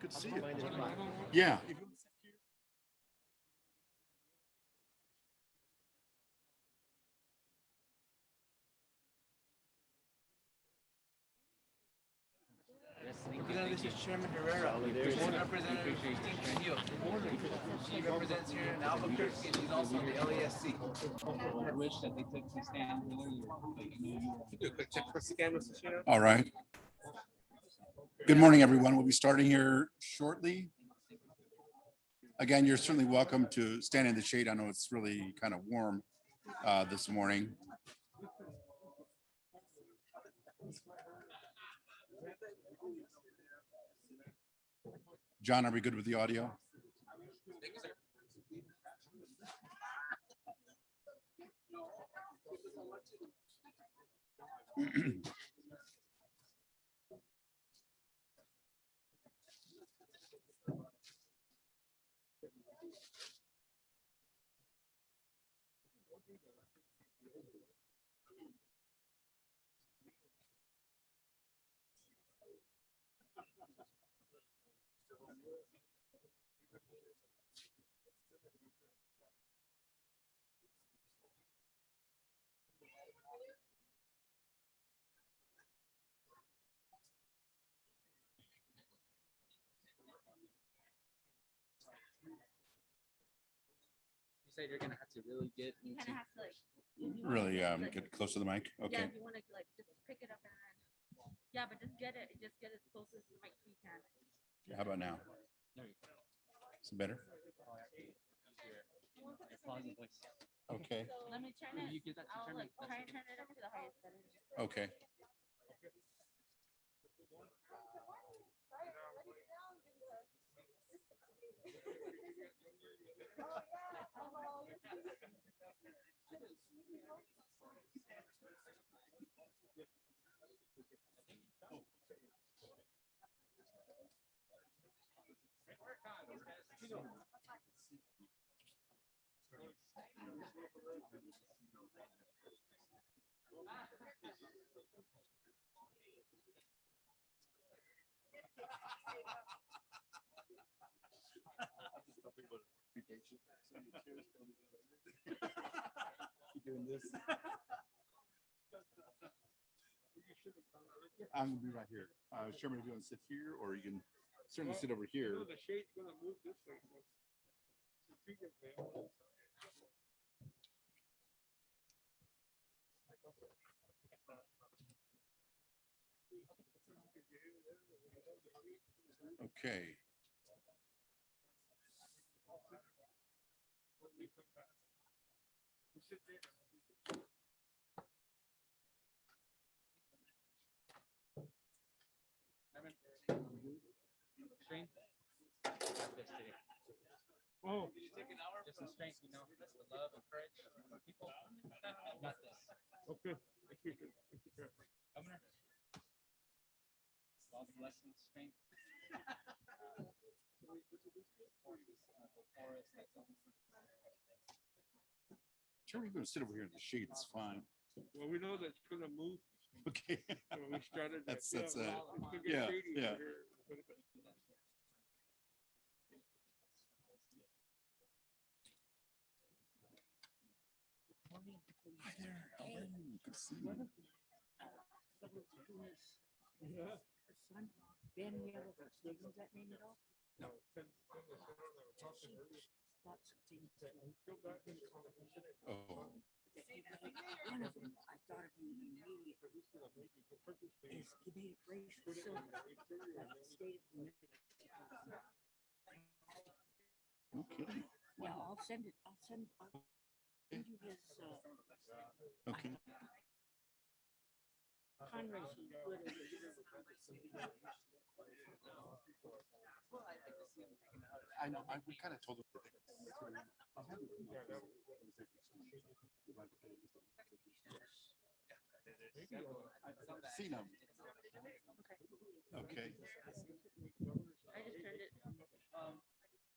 Good to see you. Yeah. This is Chairman Herrera. This is Representative Christine Trujillo. She represents here in Albuquerque, and she's also on the LASC. I wish that they took the stand earlier, but you do a quick check for scan, Mr. Chino. All right. Good morning, everyone. We'll be starting here shortly. Again, you're certainly welcome to stand in the shade. I know it's really kind of warm this morning. John, are we good with the audio? You said you're gonna have to really get You kind of have to like. Really get close to the mic. Yeah, Okay. if you want to like just pick it up and then. Yeah, but just get it as close as the mic you can. How about now? Is it better? Okay. So let me turn it. You get that to I'll turn like it. try and turn it up to the highest setting. Okay. Doing this. I'm gonna be right here. Sherman, if you want to sit here, or you can certainly sit over here. The shade's gonna move this way. Okay. Oh, Just some strength, you know, that's the love and courage of people. Got this. okay. Thank you. Thank you. Governor. All the blessings, strength. Sherman, you can sit over here in the shade. It's fine. Well, we know that it's gonna move. Okay. So we started. That's it's gonna get yeah, shady yeah. over here. Hi there. How are you? Good to see you. Yeah. Ben, you ever knows that name at all? No. Oh, One of them, I thought of you immediately. Is he made a brace for silver that stayed in the okay. Yeah, I'll send it. I'll send you his Okay. Conrad's good. I know. We kind of told them. Seen them. Okay.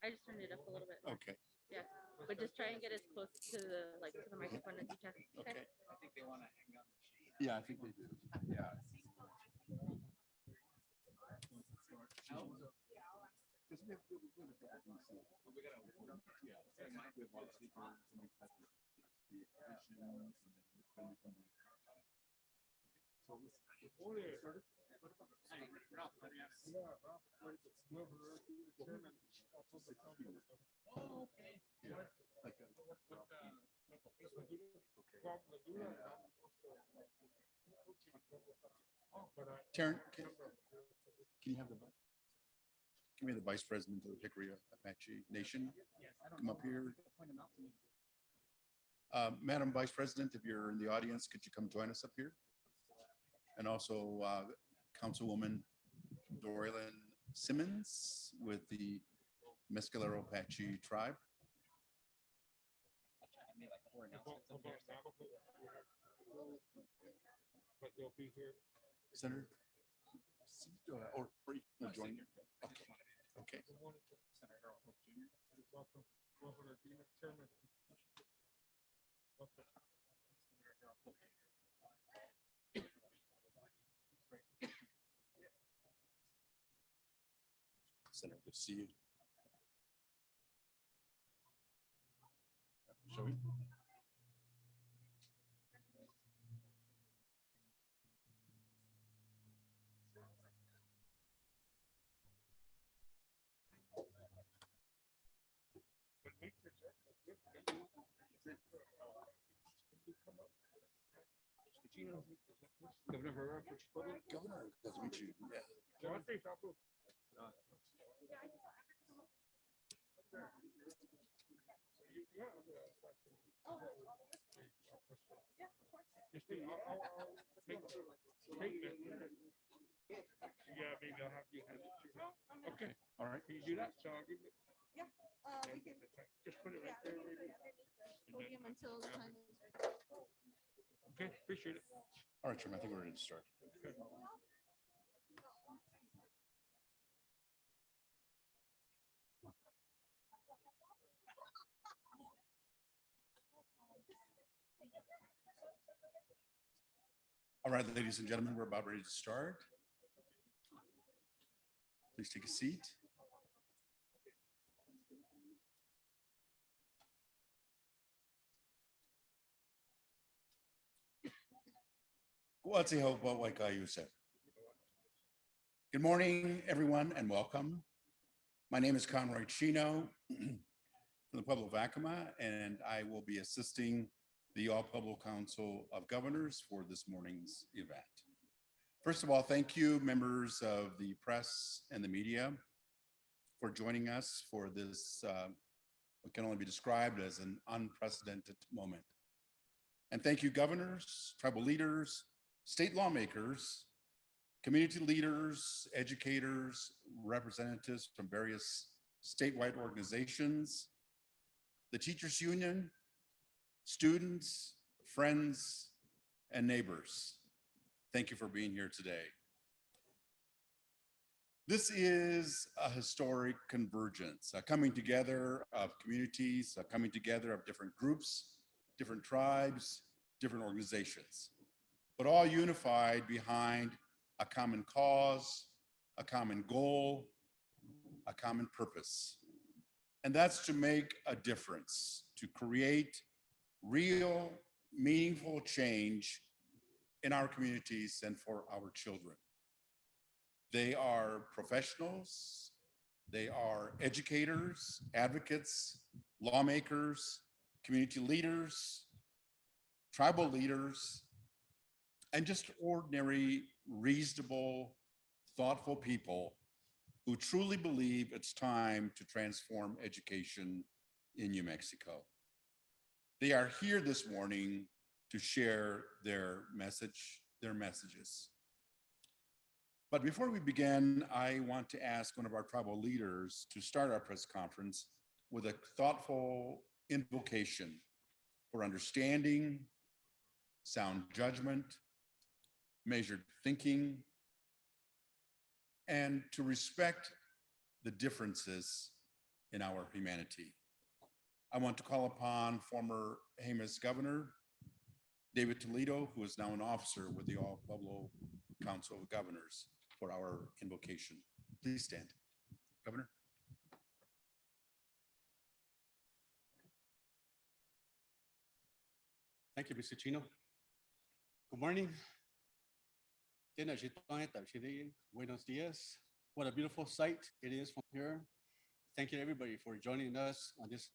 I just turned it up a little bit. Okay. Yeah, but just try and get as close to the microphone as you can. Okay. I think they want to hang on. Yeah, I think they do. Yeah. Karen, can you have give me the vice president of the Hickory Apache Nation? Come up here. Madam Vice President, if you're in the audience, could you come join us up here? And also Councilwoman Dorlin Simmons with the Mescalero Apache tribe. But they'll be here. Senator? Or no, join you. Okay. Okay. Welcome, Governor Dina Chairman. Okay. Senator, good to see you. Shall we? Governor Herrera for Pueblo. Governor, nice to meet you. Yeah. Namaste, Chapo. Just think, I'll take the statement. Yeah, maybe I'll have you hand it to me. Okay, All right. can you do that? So I'll give it. We can, Just put it right there, maybe. podium until the time is ready. Okay, appreciate it. All right, Chairman, I think we're ready to start. All right, ladies and gentlemen, we're about ready to start. Please take a seat. Good morning, everyone, and welcome. My name is Conroy Chino from the Pueblo of Acoma, and I will be assisting the All Pueblo Council of Governors for this morning's event. First of all, thank you, members of the press and the media, for joining us for this, what can only be described as an unprecedented moment. And thank you, governors, tribal leaders, state lawmakers, community leaders, educators, representatives from various statewide organizations, the teachers union, students, friends, and neighbors. Thank you for being here today. This is a historic convergence, a coming together of communities, a coming together of different groups, different tribes, different organizations, but all unified behind a common cause, a common goal, a common purpose. And that's to make a difference, to create real, meaningful change in our communities and for our children. They are professionals, they are educators, advocates, lawmakers, community leaders, tribal leaders, and just ordinary, reasonable, thoughtful people who truly believe it's time to transform education in New Mexico. They are here this morning to share their messages. But before we begin, I want to ask one of our tribal leaders to start our press conference with a thoughtful invocation for understanding, sound judgment, measured thinking, and to respect the differences in our humanity. I want to call upon former Jemez Governor David Toledo, who is now an officer with the All Pueblo Council of Governors, for our invocation. Please stand. Governor. Thank you, Mr. Chino. Good morning. Buenos dias. What a beautiful sight it is from here. Thank you, everybody, for joining us on this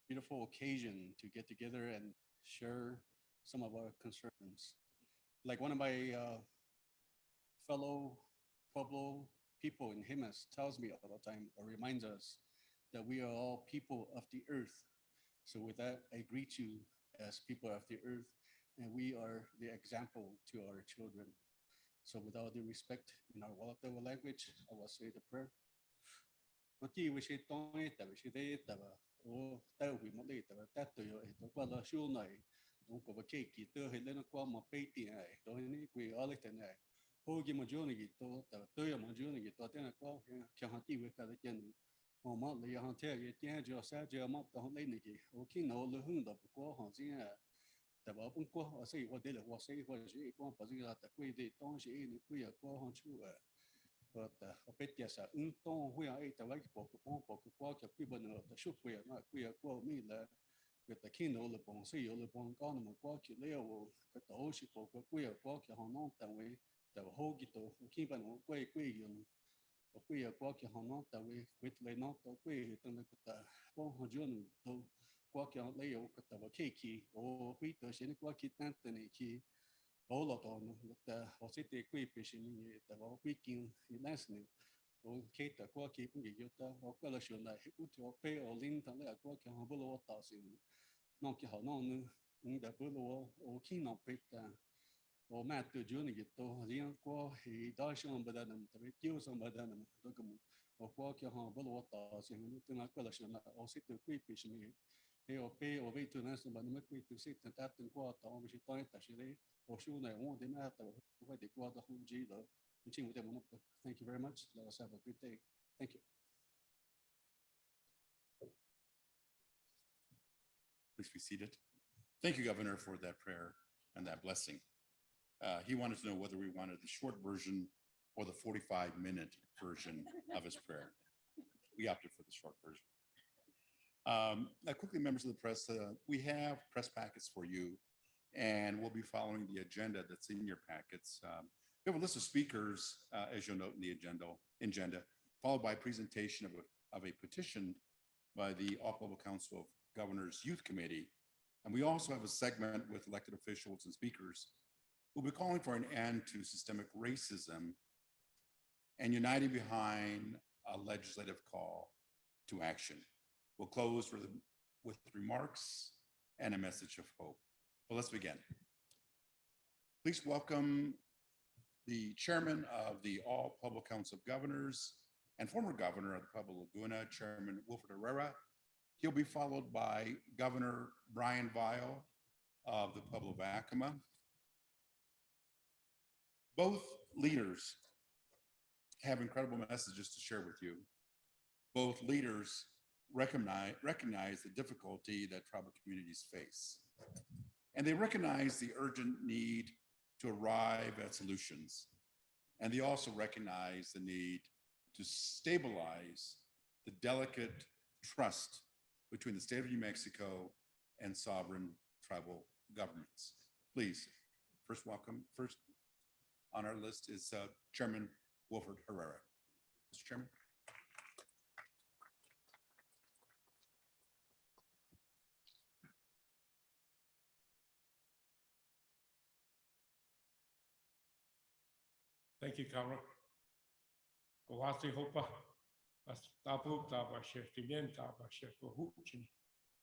beautiful occasion to get together and share some of our concerns. Like one of my fellow Pueblo people in Jimenez tells me all the time, or reminds us that we are all people of the earth. So with that, I greet you as people of the earth, and we are the example to our children. So with all due respect, in our Walatawa language, I will say the prayer. Mati we say tong ta we say de ta ba o ta we mo de ta ba ta to yo e to kwa la shu nai o ko ba ke ki to he le na kwa mo pe ti ai to ni we all it na ho gi mo jo ni gi to ta to yo mo jo ni gi to te na kwa ke ha ti we ka de chen mo mo le ya han te ye tian jo sa jo mo to le ni gi o ki no le hun da ko ha ji a ta ba pun ko o sei o de le o sei ko ji ko pa ji ga ta kwe de tong ji ni kwe ya ko han chu a but opetia sa ton hui ai ta vai po ko ke pi ban no ta shu hui na hui ko mi la ke ta kin no le bon se yo le bon ka no ko ke le o ka to shi po ko hui ko ke ha no ta we ta ho gi to ki ban no ko yo ko hui ko ke ha no ta we with le no to hui ta na ta ko ho jo no to ko ke le yo ka ta wa ke ki o hui to shi ni ko ki tan ta ni ki all of them the city equipment ni the weekend lesson o keta kwa ki pun ge yota o ka la shona he ku to pe o lin ta la kwa ki ha bu lo ta sin no ki ha no nu da bu lo o ki no pe ta o ma tu ju ni to rian kwa he da shon ba da nam ta be kiu so ba da nam to ku o kwa ki ha bu lo ta sin ni tu na kwa la shona o city equipment ni he o pe o ve tu na so ba na ku tu sit ta tu kwa ta o bi shi ta ta shi le thank you very much. Let us have a good day. Thank you. Please be seated. Thank you, Governor, for that prayer and that blessing. He wanted to know whether we wanted the short version or the 45-minute version of his prayer. We opted for the short version. Quickly, members of the press, we have press packets for you, and we'll be following the agenda that's in your packets. We have a list of speakers, as you'll note in the agenda, followed by a presentation of a petition by the Pueblo Council of Governors Youth Committee. And we also have a segment with elected officials and speakers who'll be calling for an end to systemic racism and uniting behind a legislative call to action. We'll close with remarks and a message of hope. Well, let's begin. Please welcome the chairman of the All Pueblo Council of Governors and former governor of the Pueblo Laguna, Chairman Wilfred Herrera. He'll be followed by Governor Brian Vial of the Pueblo of Acoma. Both leaders have incredible messages to share with you. Both leaders recognize the difficulty that tribal communities face. And they recognize the urgent need to arrive at solutions. And they also recognize the need to stabilize the delicate trust between the state of New Mexico and sovereign tribal governments. Please, first on our list is Chairman Wilfred Herrera. Mr. Chairman. Thank you, Kara. Kowasi hopa, as tapu taba share, tibien taba share, ko huchin,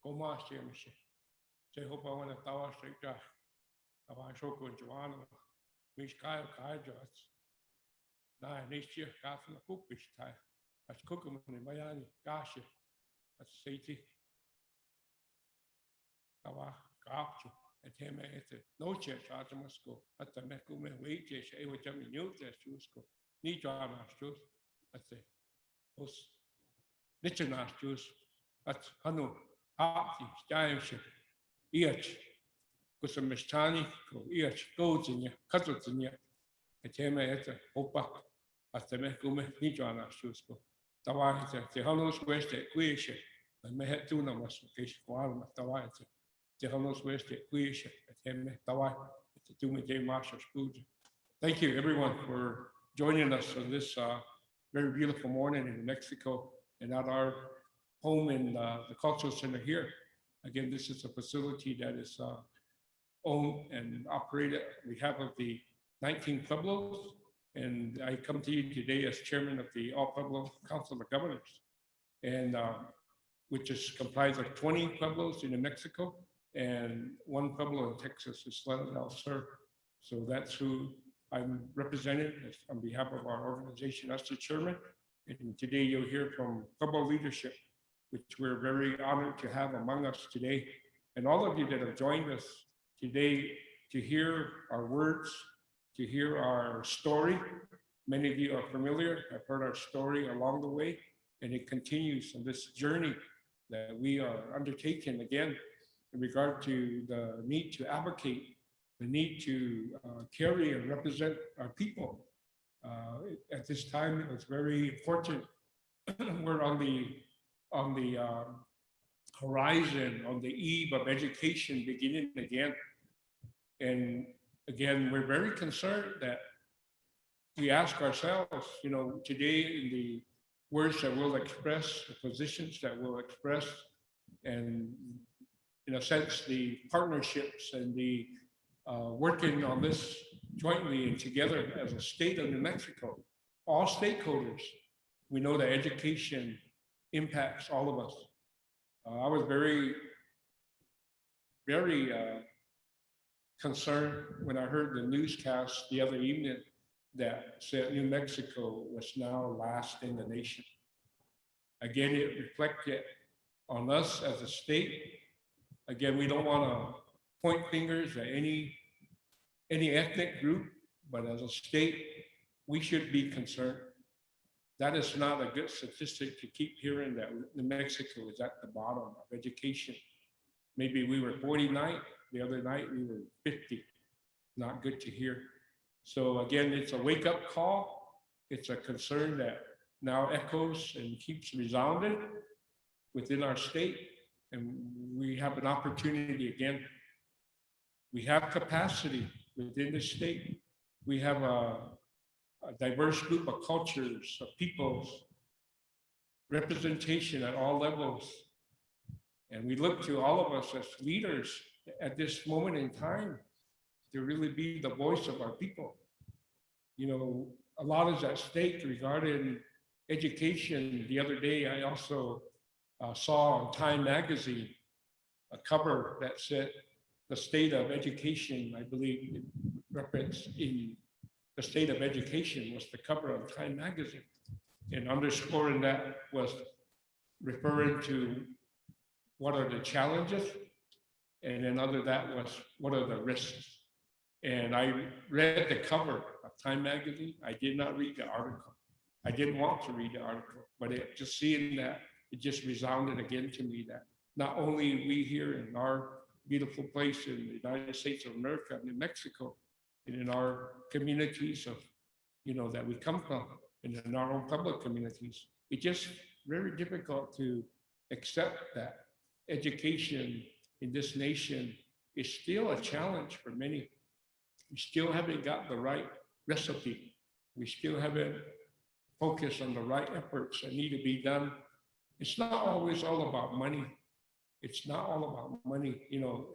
koma share mishe. Say hopa when a tawa shake, taba shoko joanna, mish kai jos. Na next year, kafna kupish tai, as cookum in Miami, gashi, as city. Tawa, capture. Tema este noche Chatamasco, at the Mecume wages, a which I mean, you just Jusco, need drama shoes, at the most Nichana shoes, at Hanu, Hati, Giantship, Each, because a Mistani, Each, goes in your cuttles in your Tema at the Opa, at the Mecume, need drama shoes. The one is the Hanos West equation, and may have two numbers, case for the te hanos west te kuisha te me tawa te tume te masha school. Thank you everyone for joining us on this very beautiful morning in Mexico and at our home in the cultural center here. Again, this is a facility that is owned and operated on behalf of the 19 Pueblos. And I come to you today as chairman of the All Pueblo Council of Governors, and which is comprised of 20 Pueblos in New Mexico and 1 Pueblo in Texas, Isla del Sur. So that's who I'm representing on behalf of our organization as the chairman. And today you'll hear from Pueblo leadership, which we're very honored to have among us today. And all of you that have joined us today to hear our words, to hear our story. Many of you are familiar, have heard our story along the way, and it continues on this journey that we are undertaking again in regard to the need to advocate, the need to carry and represent our people. At this time, it was very important. We're on the horizon, on the eve of education beginning again. And again, we're very concerned that we ask ourselves, you know, today in the words that we'll express, the positions that we'll express, and in a sense, the partnerships and the working on this jointly and together as a state of New Mexico, all stakeholders, we know that education impacts all of us. I was very concerned when I heard the newscast the other evening that said New Mexico was now last in the nation. Again, it reflected on us as a state. Again, we don't want to point fingers at any ethnic group, but as a state, we should be concerned. That is not a good statistic to keep hearing that New Mexico is at the bottom of education. Maybe we were 49, the other night we were 50. Not good to hear. So again, it's a wake-up call. It's a concern that now echoes and keeps resounding within our state. And we have an opportunity again. We have capacity within the state. We have a diverse group of cultures, of peoples, representation at all levels. And we look to all of us as leaders at this moment in time to really be the voice of our people. You know, a lot is at stake regarding education. The other day, I also saw on Time magazine a cover that said the state of education, I believe, reference in the state of education was the cover of Time magazine. And underscoring that was referring to what are the challenges, and then under that was what are the risks. And I read the cover of Time magazine. I did not read the article. I didn't want to read the article, but just seeing that, it just resounded again to me that not only we here in our beautiful place in the United States of America, New Mexico, and in our communities of, you know, that we come from, and in our own public communities, it's just very difficult to accept that education in this nation is still a challenge for many. We still haven't got the right recipe. We still haven't focused on the right efforts that need to be done. It's not always all about money. It's not all about money. You know,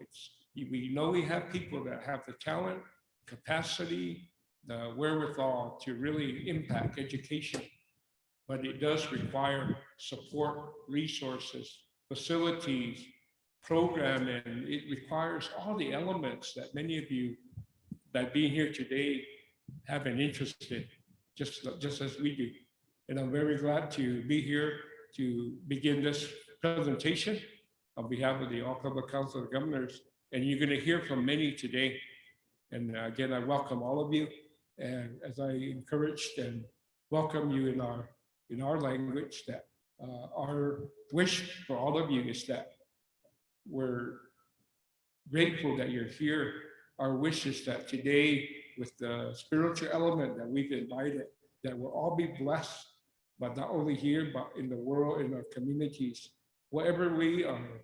we know we have people that have the talent, capacity, the wherewithal to really impact education, but it does require support, resources, facilities, programming. It requires all the elements that many of you that being here today have an interest in, just as we do. And I'm very glad to be here to begin this presentation on behalf of the All Pueblo Council of Governors. And you're going to hear from many today. And again, I welcome all of you. And as I encouraged and welcome you in our language, that our wish for all of you is that we're grateful that you're here. Our wish is that today, with the spiritual element that we've invited, that we'll all be blessed, but not only here, but in the world, in our communities, whatever we are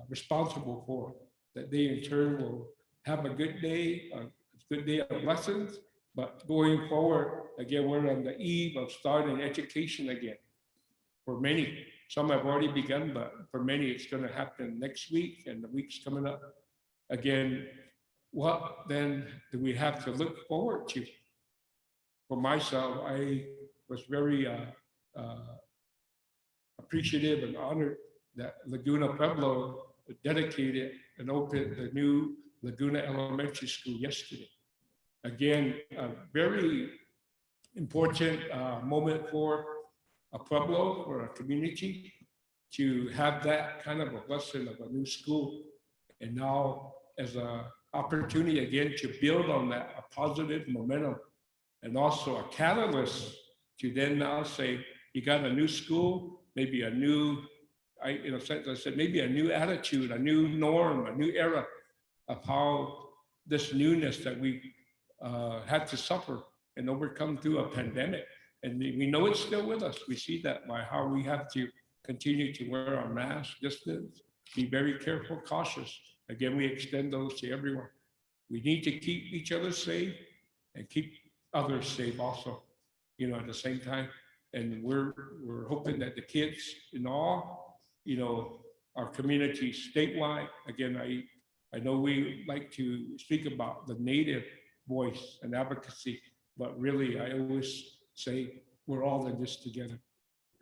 responsible for, that they in turn will have a good day, a good day of lessons. But going forward, again, we're on the eve of starting education again. For many, some have already begun, but for many, it's going to happen next week and the weeks coming up. Again, what then do we have to look forward to? For myself, I was very appreciative and honored that Laguna Pueblo dedicated and opened the new Laguna Elementary School yesterday. Again, a very important moment for a Pueblo, for a community, to have that kind of a blessing of a new school. And now as an opportunity again to build on that, a positive momentum, and also a catalyst to then now say, you got a new school, maybe a new, in a sense, I said, maybe a new attitude, a new norm, a new era of how this newness that we had to suffer and overcome through a pandemic. And we know it's still with us. We see that by how we have to continue to wear our mask, distance, be very careful, cautious. Again, we extend those to everyone. We need to keep each other safe and keep others safe also, at the same time. And we're hoping that the kids in all, our community statewide, again, I know we like to speak about the Native voice and advocacy, but really I always say we're all in this together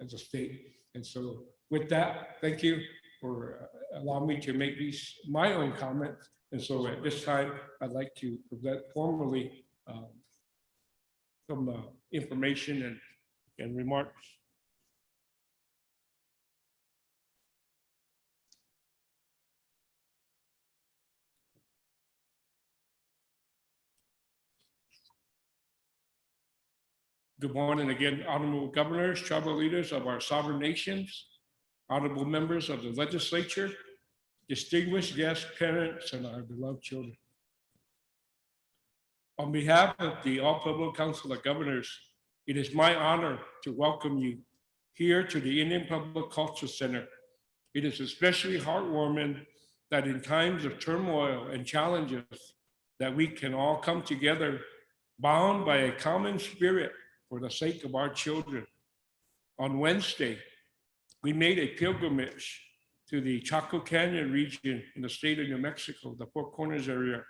as a state. And so with that, thank you for allowing me to make my own comments. And so at this time, I'd like to present formally some information and remarks. Good morning again, honorable governors, tribal leaders of our sovereign nations, honorable members of the legislature, distinguished guests, parents, and our beloved children. On behalf of the All Pueblo Council of Governors, it is my honor to welcome you here to the Indian Public Culture Center. It is especially heartwarming that in times of turmoil and challenges that we can all come together bound by a common spirit for the sake of our children. On Wednesday, we made a pilgrimage to the Chaco Canyon region in the state of New Mexico, the Four Corners area,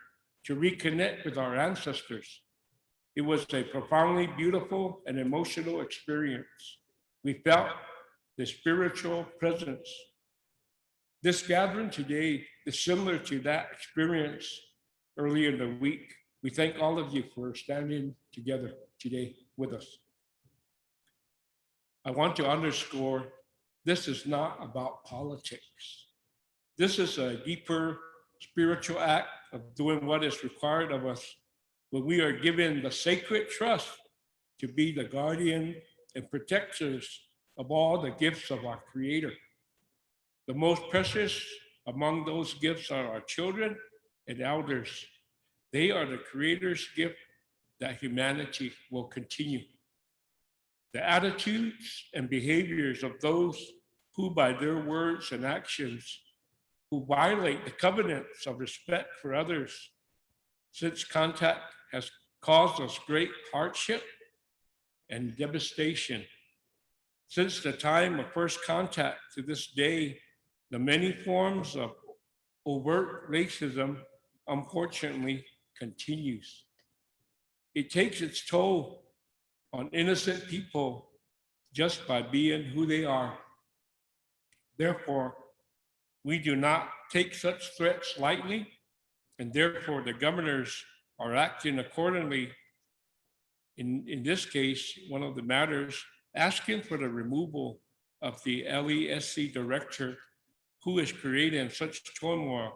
to reconnect with our ancestors. It was a profoundly beautiful and emotional experience. We felt the spiritual presence. This gathering today is similar to that experience earlier in the week. We thank all of you for standing together today with us. I want to underscore, this is not about politics. This is a deeper spiritual act of doing what is required of us when we are given the sacred trust to be the guardian and protectors of all the gifts of our Creator. The most precious among those gifts are our children and elders. They are the Creator's gift that humanity will continue. The attitudes and behaviors of those who by their words and actions who violate the covenants of respect for others, since contact has caused us great hardship and devastation. Since the time of first contact to this day, the many forms of overt racism unfortunately continues. It takes its toll on innocent people just by being who they are. Therefore, we do not take such threats lightly, and therefore the governors are acting accordingly. In this case, one of the matters, asking for the removal of the LESC director who is creating such turmoil.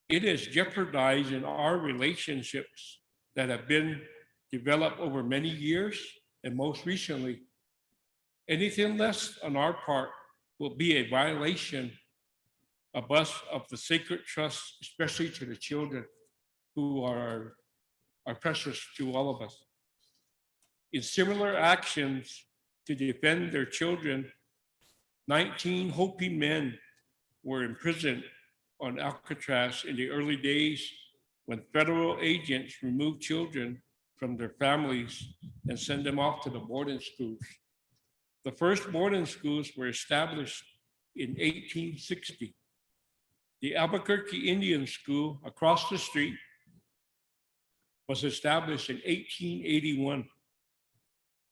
It is jeopardizing our relationships that have been developed over many years, and most recently, anything less on our part will be a violation of the sacred trust, especially to the children who are precious to all of us. In similar actions to defend their children, 19 Hopi men were imprisoned on Alcatraz in the early days when federal agents removed children from their families and sent them off to the boarding schools. The first boarding schools were established in 1860. The Albuquerque Indian School across the street was established in 1881.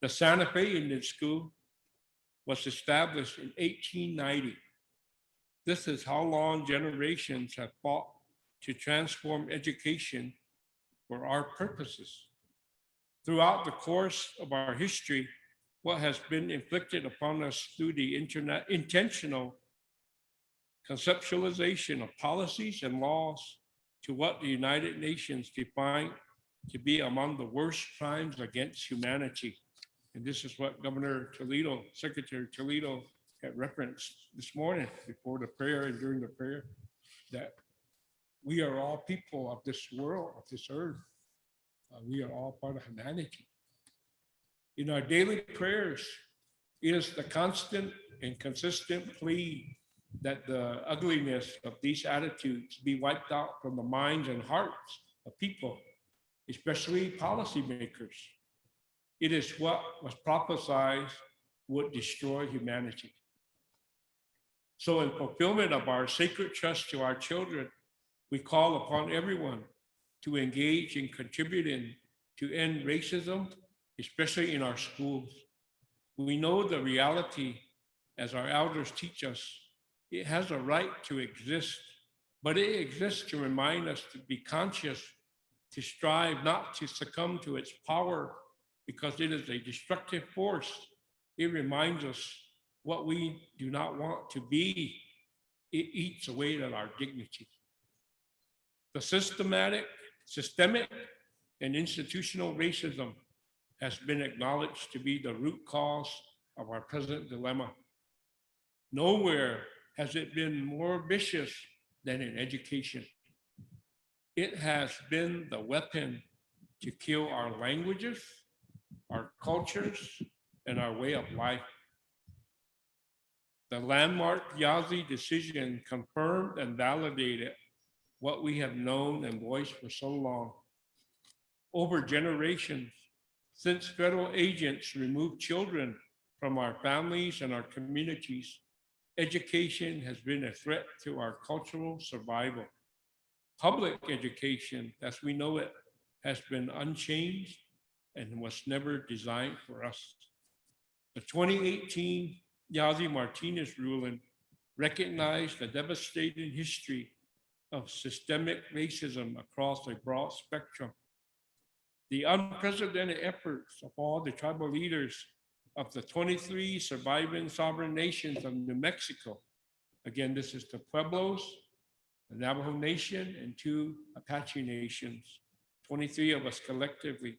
The Santa Fe Indian School was established in 1890. This is how long generations have fought to transform education for our purposes. Throughout the course of our history, what has been inflicted upon us through the intentional conceptualization of policies and laws to what the United Nations define to be among the worst crimes against humanity. And this is what Governor Toledo, Secretary Toledo had referenced this morning before the prayer and during the prayer, that we are all people of this world, of this earth. We are all part of humanity. In our daily prayers, it is the constant and consistent plea that the ugliness of these attitudes be wiped out from the minds and hearts of people, especially policymakers. It is what was prophesied would destroy humanity. So in fulfillment of our sacred trust to our children, we call upon everyone to engage in contributing to end racism, especially in our schools. We know the reality, as our elders teach us, it has a right to exist, but it exists to remind us to be conscious, to strive not to succumb to its power because it is a destructive force. It reminds us what we do not want to be. It eats away at our dignity. The systemic, and institutional racism has been acknowledged to be the root cause of our present dilemma. Nowhere has it been more vicious than in education. It has been the weapon to kill our languages, our cultures, and our way of life. The landmark Yazzie decision confirmed and validated what we have known and voiced for so long. Over generations, since federal agents removed children from our families and our communities, education has been a threat to our cultural survival. Public education, as we know it, has been unchanged and was never designed for us. The 2018 Yazzie Martinez ruling recognized the devastating history of systemic racism across a broad spectrum. The unprecedented efforts of all the tribal leaders of the 23 surviving sovereign nations of New Mexico. Again, this is the Pueblos, the Navajo Nation, and 2 Apache nations, 23 of us collectively.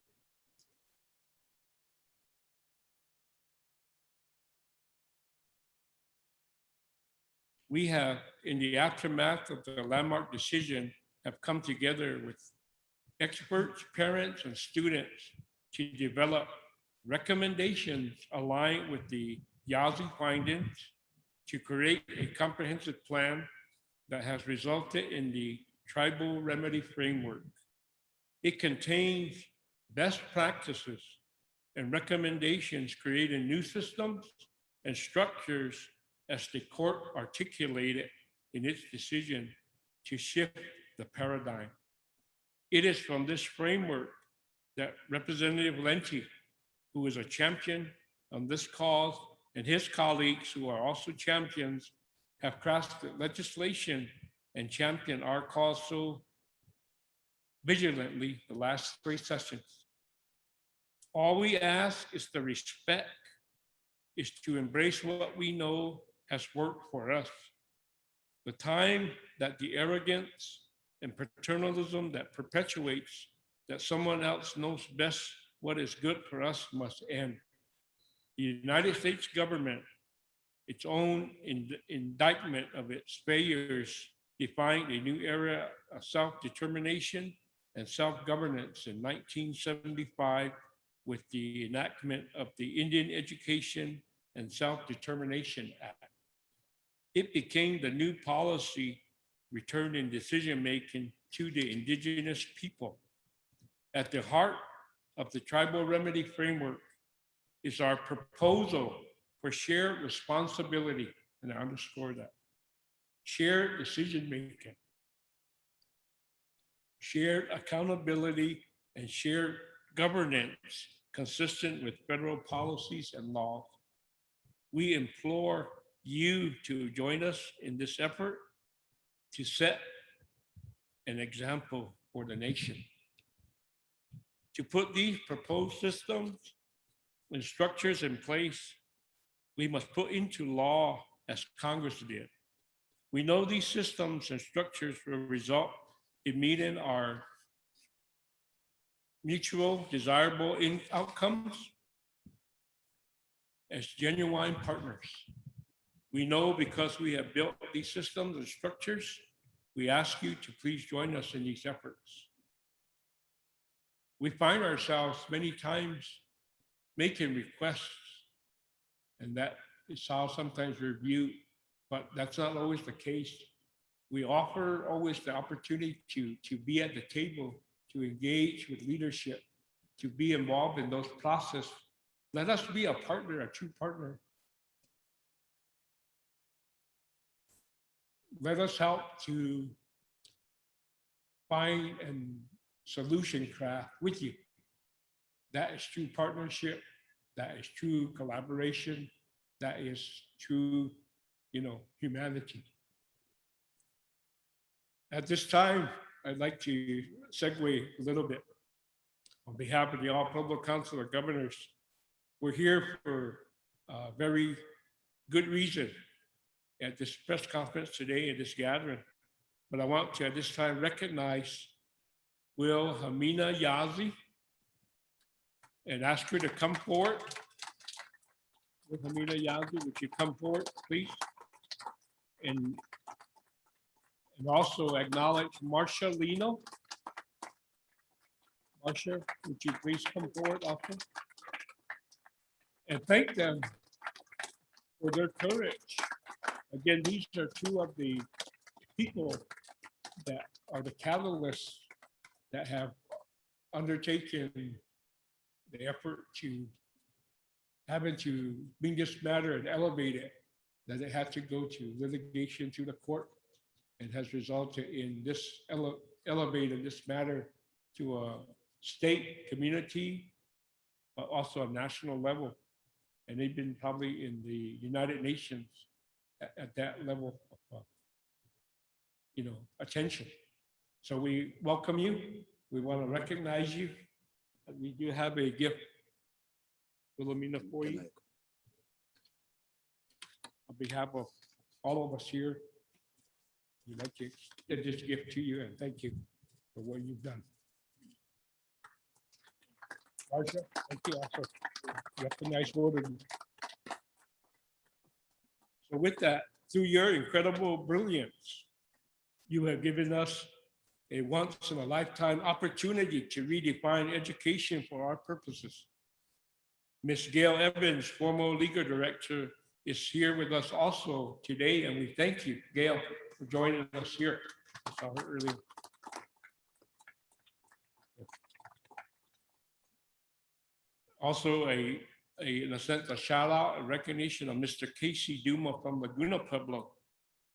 We have, in the aftermath of the landmark decision, have come together with experts, parents, and students to develop recommendations aligned with the Yazzie findings to create a comprehensive plan that has resulted in the Tribal Remedy Framework. It contains best practices and recommendations creating new systems and structures as the court articulated in its decision to shift the paradigm. It is from this framework that Representative Lenti, who is a champion on this cause, and his colleagues, who are also champions, have crafted legislation and championed our cause so vigilantly the last 3 sessions. All we ask is the respect, is to embrace what we know has worked for us. The time that the arrogance and paternalism that perpetuates that someone else knows best what is good for us must end. The United States government, its own indictment of its failures, defined a new era of self-determination and self-governance in 1975 with the enactment of the Indian Education and Self-Determination Act. It became the new policy return in decision-making to the indigenous people. At the heart of the tribal remedy framework is our proposal for shared responsibility, and I underscore that. Shared decision-making, shared accountability, and shared governance consistent with federal policies and laws. We implore you to join us in this effort to set an example for the nation. To put these proposed systems and structures in place, we must put into law as Congress did. We know these systems and structures will result in meeting our mutual desirable outcomes as genuine partners. We know because we have built these systems and structures, we ask you to please join us in these efforts. We find ourselves many times making requests, and that is how sometimes we're viewed, but that's not always the case. We offer always the opportunity to be at the table, to engage with leadership, to be involved in those processes. Let us be a partner, a true partner. Let us help to find and solution craft with you. That is true partnership. That is true collaboration. That is true, humanity. At this time, I'd like to segue a little bit. On behalf of the All Pueblo Council of Governors, we're here for a very good reason at this press conference today, at this gathering. But I want to at this time recognize Wilhelmina Yazi and ask her to come forward. Wilhelmina Yazi, would you come forward, please? And also acknowledge Marcia Lino. Marcia, would you please come forward also? And thank them for their courage. Again, these are two of the people that are the catalysts that have undertaken the effort to having to bring this matter and elevate it, that it had to go to litigation to the court, and has resulted in this elevated this matter to a state, community, but also a national level. And they've been probably in the United Nations at that level of, attention. So we welcome you. We want to recognize you. And we do have a gift, Wilhelmina, for you. On behalf of all of us here, we'd like to extend this gift to you and thank you for what you've done. Marcia, thank you also. You have a nice word. So with that, through your incredible brilliance, you have given us a once-in-a-lifetime opportunity to redefine education for our purposes. Ms. Gail Evans, former legal director, is here with us also today, and we thank you, Gail, for joining us here. I saw her earlier. Also, in a sense, a shout out, a recognition of Mr. Casey Duma from Laguna Pueblo,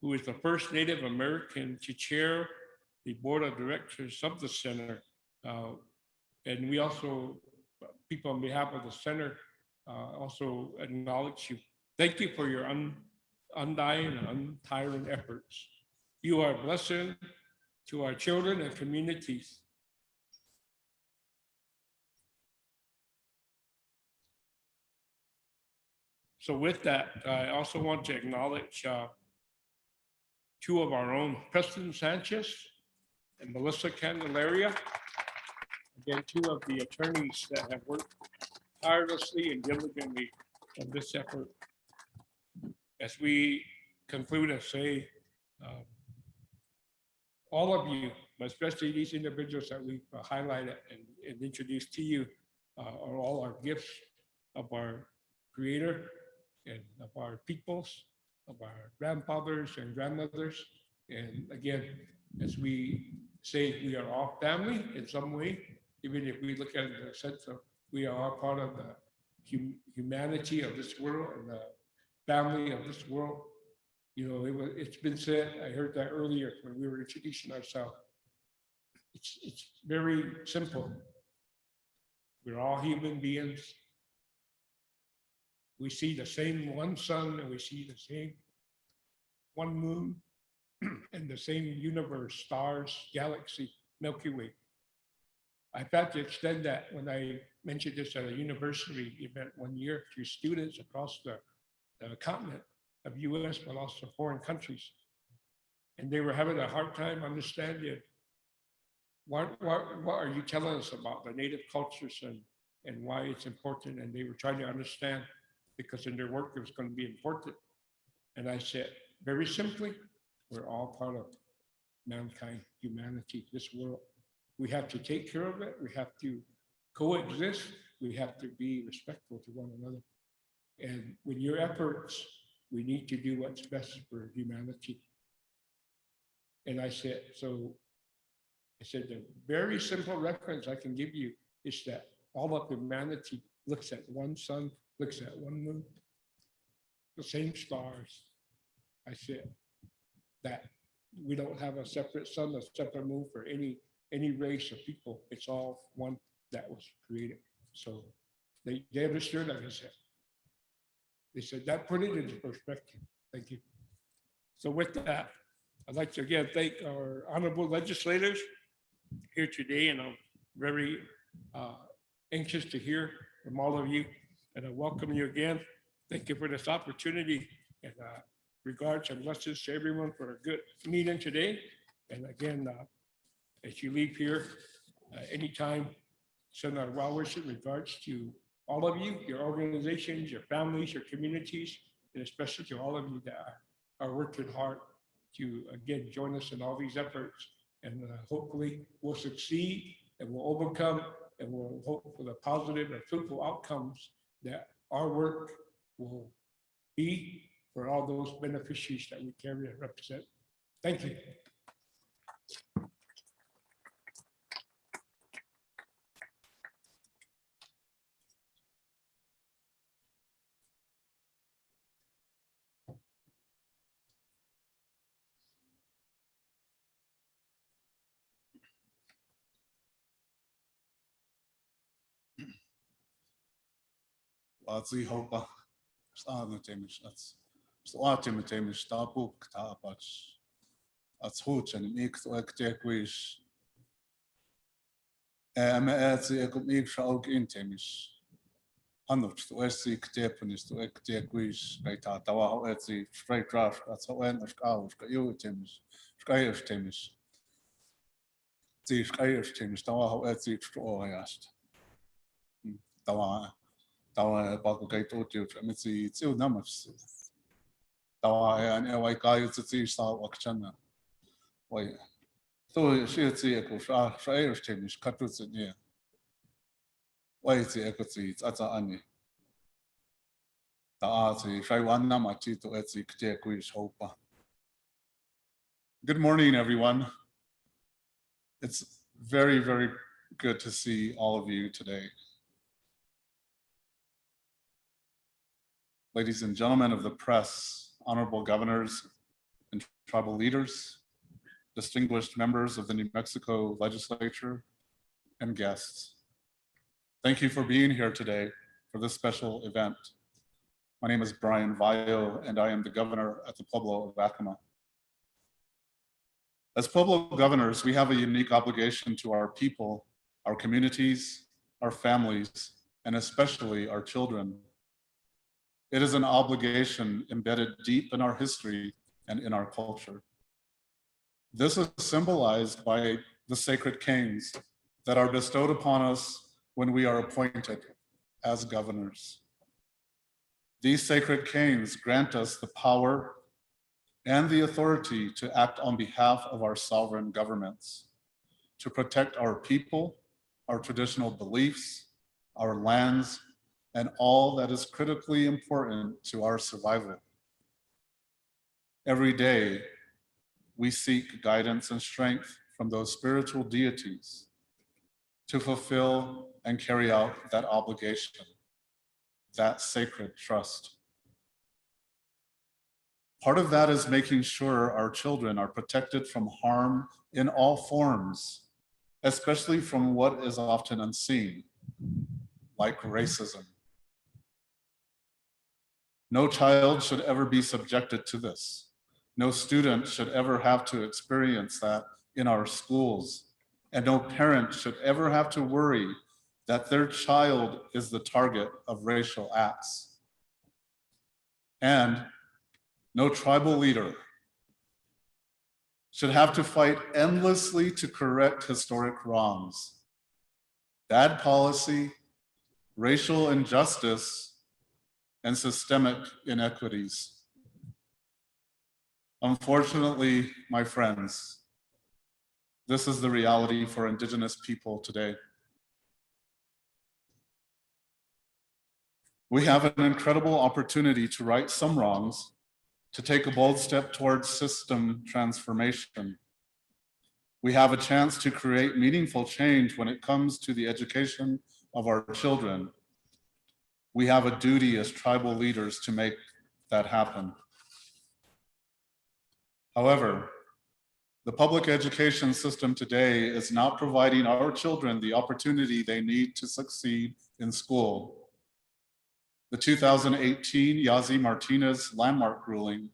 who is the first Native American to chair the board of directors of the center. And we also, people on behalf of the center, also acknowledge you. Thank you for your undying and untiring efforts. You are a blessing to our children and communities. So with that, I also want to acknowledge two of our own, Preston Sanchez and Melissa Candelaria. Again, two of the attorneys that have worked tirelessly and diligently on this effort. As we conclude and say, all of you, but especially these individuals that we've highlighted and introduced to you, are all our gifts of our Creator and of our peoples, of our grandfathers and grandmothers. And again, as we say, we are all family in some way, even if we look at it in the sense of we are all part of the humanity of this world and the family of this world. You know, it's been said, I heard that earlier when we were introducing ourselves. It's very simple. We're all human beings. We see the same one sun and we see the same one moon and the same universe, stars, galaxy, Milky Way. I've had to extend that when I mentioned this at a university event one year to students across the continent of US, but also foreign countries. And they were having a hard time understanding what are you telling us about the native cultures and why it's important. And they were trying to understand because in their work it was going to be important. And I said, very simply, we're all part of mankind, humanity, this world. We have to take care of it. We have to coexist. We have to be respectful to one another. And with your efforts, we need to do what's best for humanity. And I said, the very simple reference I can give you is that all of humanity looks at one sun, looks at one moon, the same stars. I said that we don't have a separate sun, a separate moon for any race of people. It's all one that was created. So they understood, like I said. They said that put it into perspective. Thank you. So with that, I'd like to again thank our honorable legislators here today, and I'm very anxious to hear from all of you, and I welcome you again. Thank you for this opportunity, and regards and blessings to everyone for a good meeting today. And again, as you leave here, anytime, send our well wishes in regards to all of you, your organizations, your families, your communities, and especially to all of you that are working hard to, again, join us in all these efforts. And hopefully we'll succeed and we'll overcome and we'll hope for the positive and fruitful outcomes that our work will be for all those beneficiaries that we carry and represent. Thank you. Wazi hopa staan temish ats slatim temish tapu ktapach ats huchen mix ektequish ats ekumik shauk intemish hanuch to esi ktepunis to ektequish kaita tawa etsi straight draft ats hoen skau skau temish skau temish zi skau temish tawa etsi stroyast tawa tawa bago kai to tiu mitsi tiu namas tawa an wai kai tsi sa wakchana wai to shi tsi ko sha sha temish katu tsi ne wai tsi ko tsi tsa ani ta tsi shai wan nama ti to etsi kte ku is hopa. Good morning, everyone. It's very, very good to see all of you today. Ladies and gentlemen of the press, honorable governors and tribal leaders, distinguished members of the New Mexico legislature, and guests. Thank you for being here today for this special event. My name is Brian Valle, and I am the governor at the Pueblo of Acoma. As Pueblo governors, we have a unique obligation to our people, our communities, our families, and especially our children. It is an obligation embedded deep in our history and in our culture. This is symbolized by the sacred canes that are bestowed upon us when we are appointed as governors. These sacred canes grant us the power and the authority to act on behalf of our sovereign governments, to protect our people, our traditional beliefs, our lands, and all that is critically important to our survival. Every day, we seek guidance and strength from those spiritual deities to fulfill and carry out that obligation, that sacred trust. Part of that is making sure our children are protected from harm in all forms, especially from what is often unseen, like racism. No child should ever be subjected to this. No student should ever have to experience that in our schools. And no parent should ever have to worry that their child is the target of racial acts. And no tribal leader should have to fight endlessly to correct historic wrongs. Bad policy, racial injustice, and systemic inequities. Unfortunately, my friends, this is the reality for Indigenous people today. We have an incredible opportunity to right some wrongs, to take a bold step towards system transformation. We have a chance to create meaningful change when it comes to the education of our children. We have a duty as tribal leaders to make that happen. However, the public education system today is not providing our children the opportunity they need to succeed in school. The 2018 Yazi Martinez landmark ruling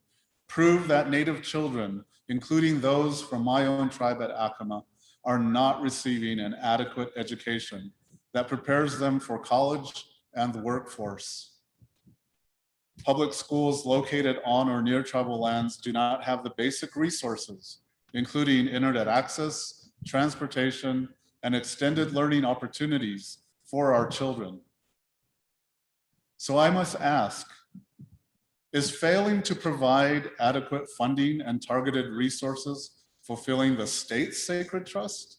proved that Native children, including those from my own tribe at Acoma, are not receiving an adequate education that prepares them for college and the workforce. Public schools located on or near tribal lands do not have the basic resources, including internet access, transportation, and extended learning opportunities for our children. So I must ask, is failing to provide adequate funding and targeted resources fulfilling the state's sacred trust?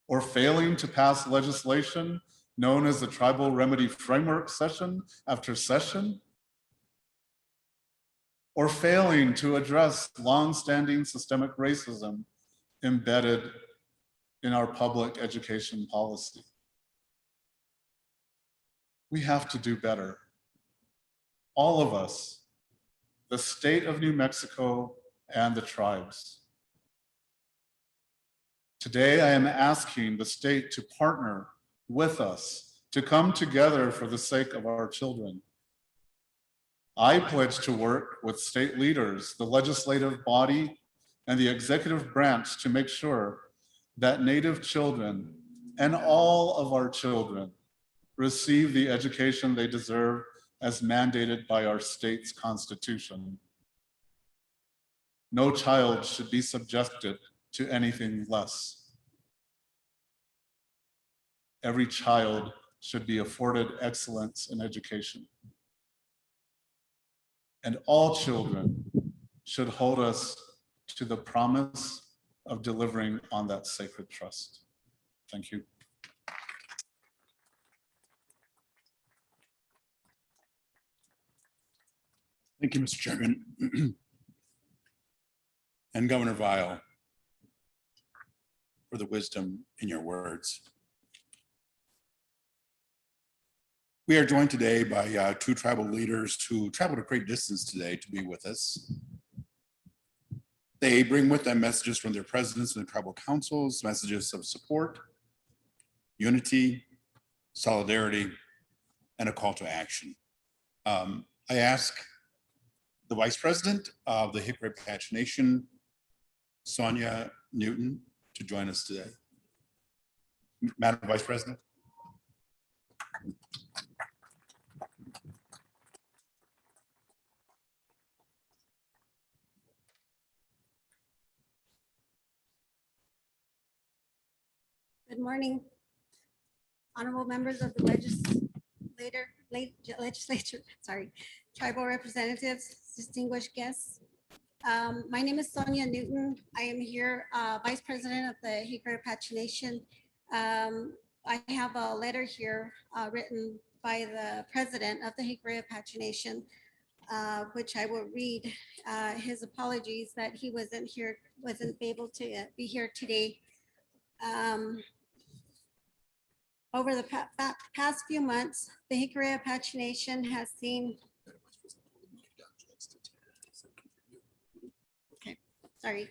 Or failing to pass legislation known as the Tribal Remedy Framework session after session? Or failing to address longstanding systemic racism embedded in our public education policy? We have to do better. All of us, the state of New Mexico and the tribes. Today, I am asking the state to partner with us to come together for the sake of our children. I pledge to work with state leaders, the legislative body, and the executive branch to make sure that Native children and all of our children receive the education they deserve as mandated by our state's constitution. No child should be subjected to anything less. Every child should be afforded excellence in education. And all children should hold us to the promise of delivering on that sacred trust. Thank you. Thank you, Mr. Chairman. And Governor Weil, for the wisdom in your words. We are joined today by two tribal leaders who traveled a great distance today to be with us. They bring with them messages from their presidents and the tribal councils, messages of support, unity, solidarity, and a call to action. I ask the Vice President of the Hickory Apache Nation, Sonia Newton, to join us today. Madam Vice President. Good morning, honorable members of the legislature, sorry, tribal representatives, distinguished guests. My name is Sonia Newton. I am here, Vice President of the Hickory Apache Nation. I have a letter here written by the President of the Hickory Apache Nation which I will read. His apologies that he wasn't able to be here today. Over the past few months, the Hickory Apache Nation has seen, sorry.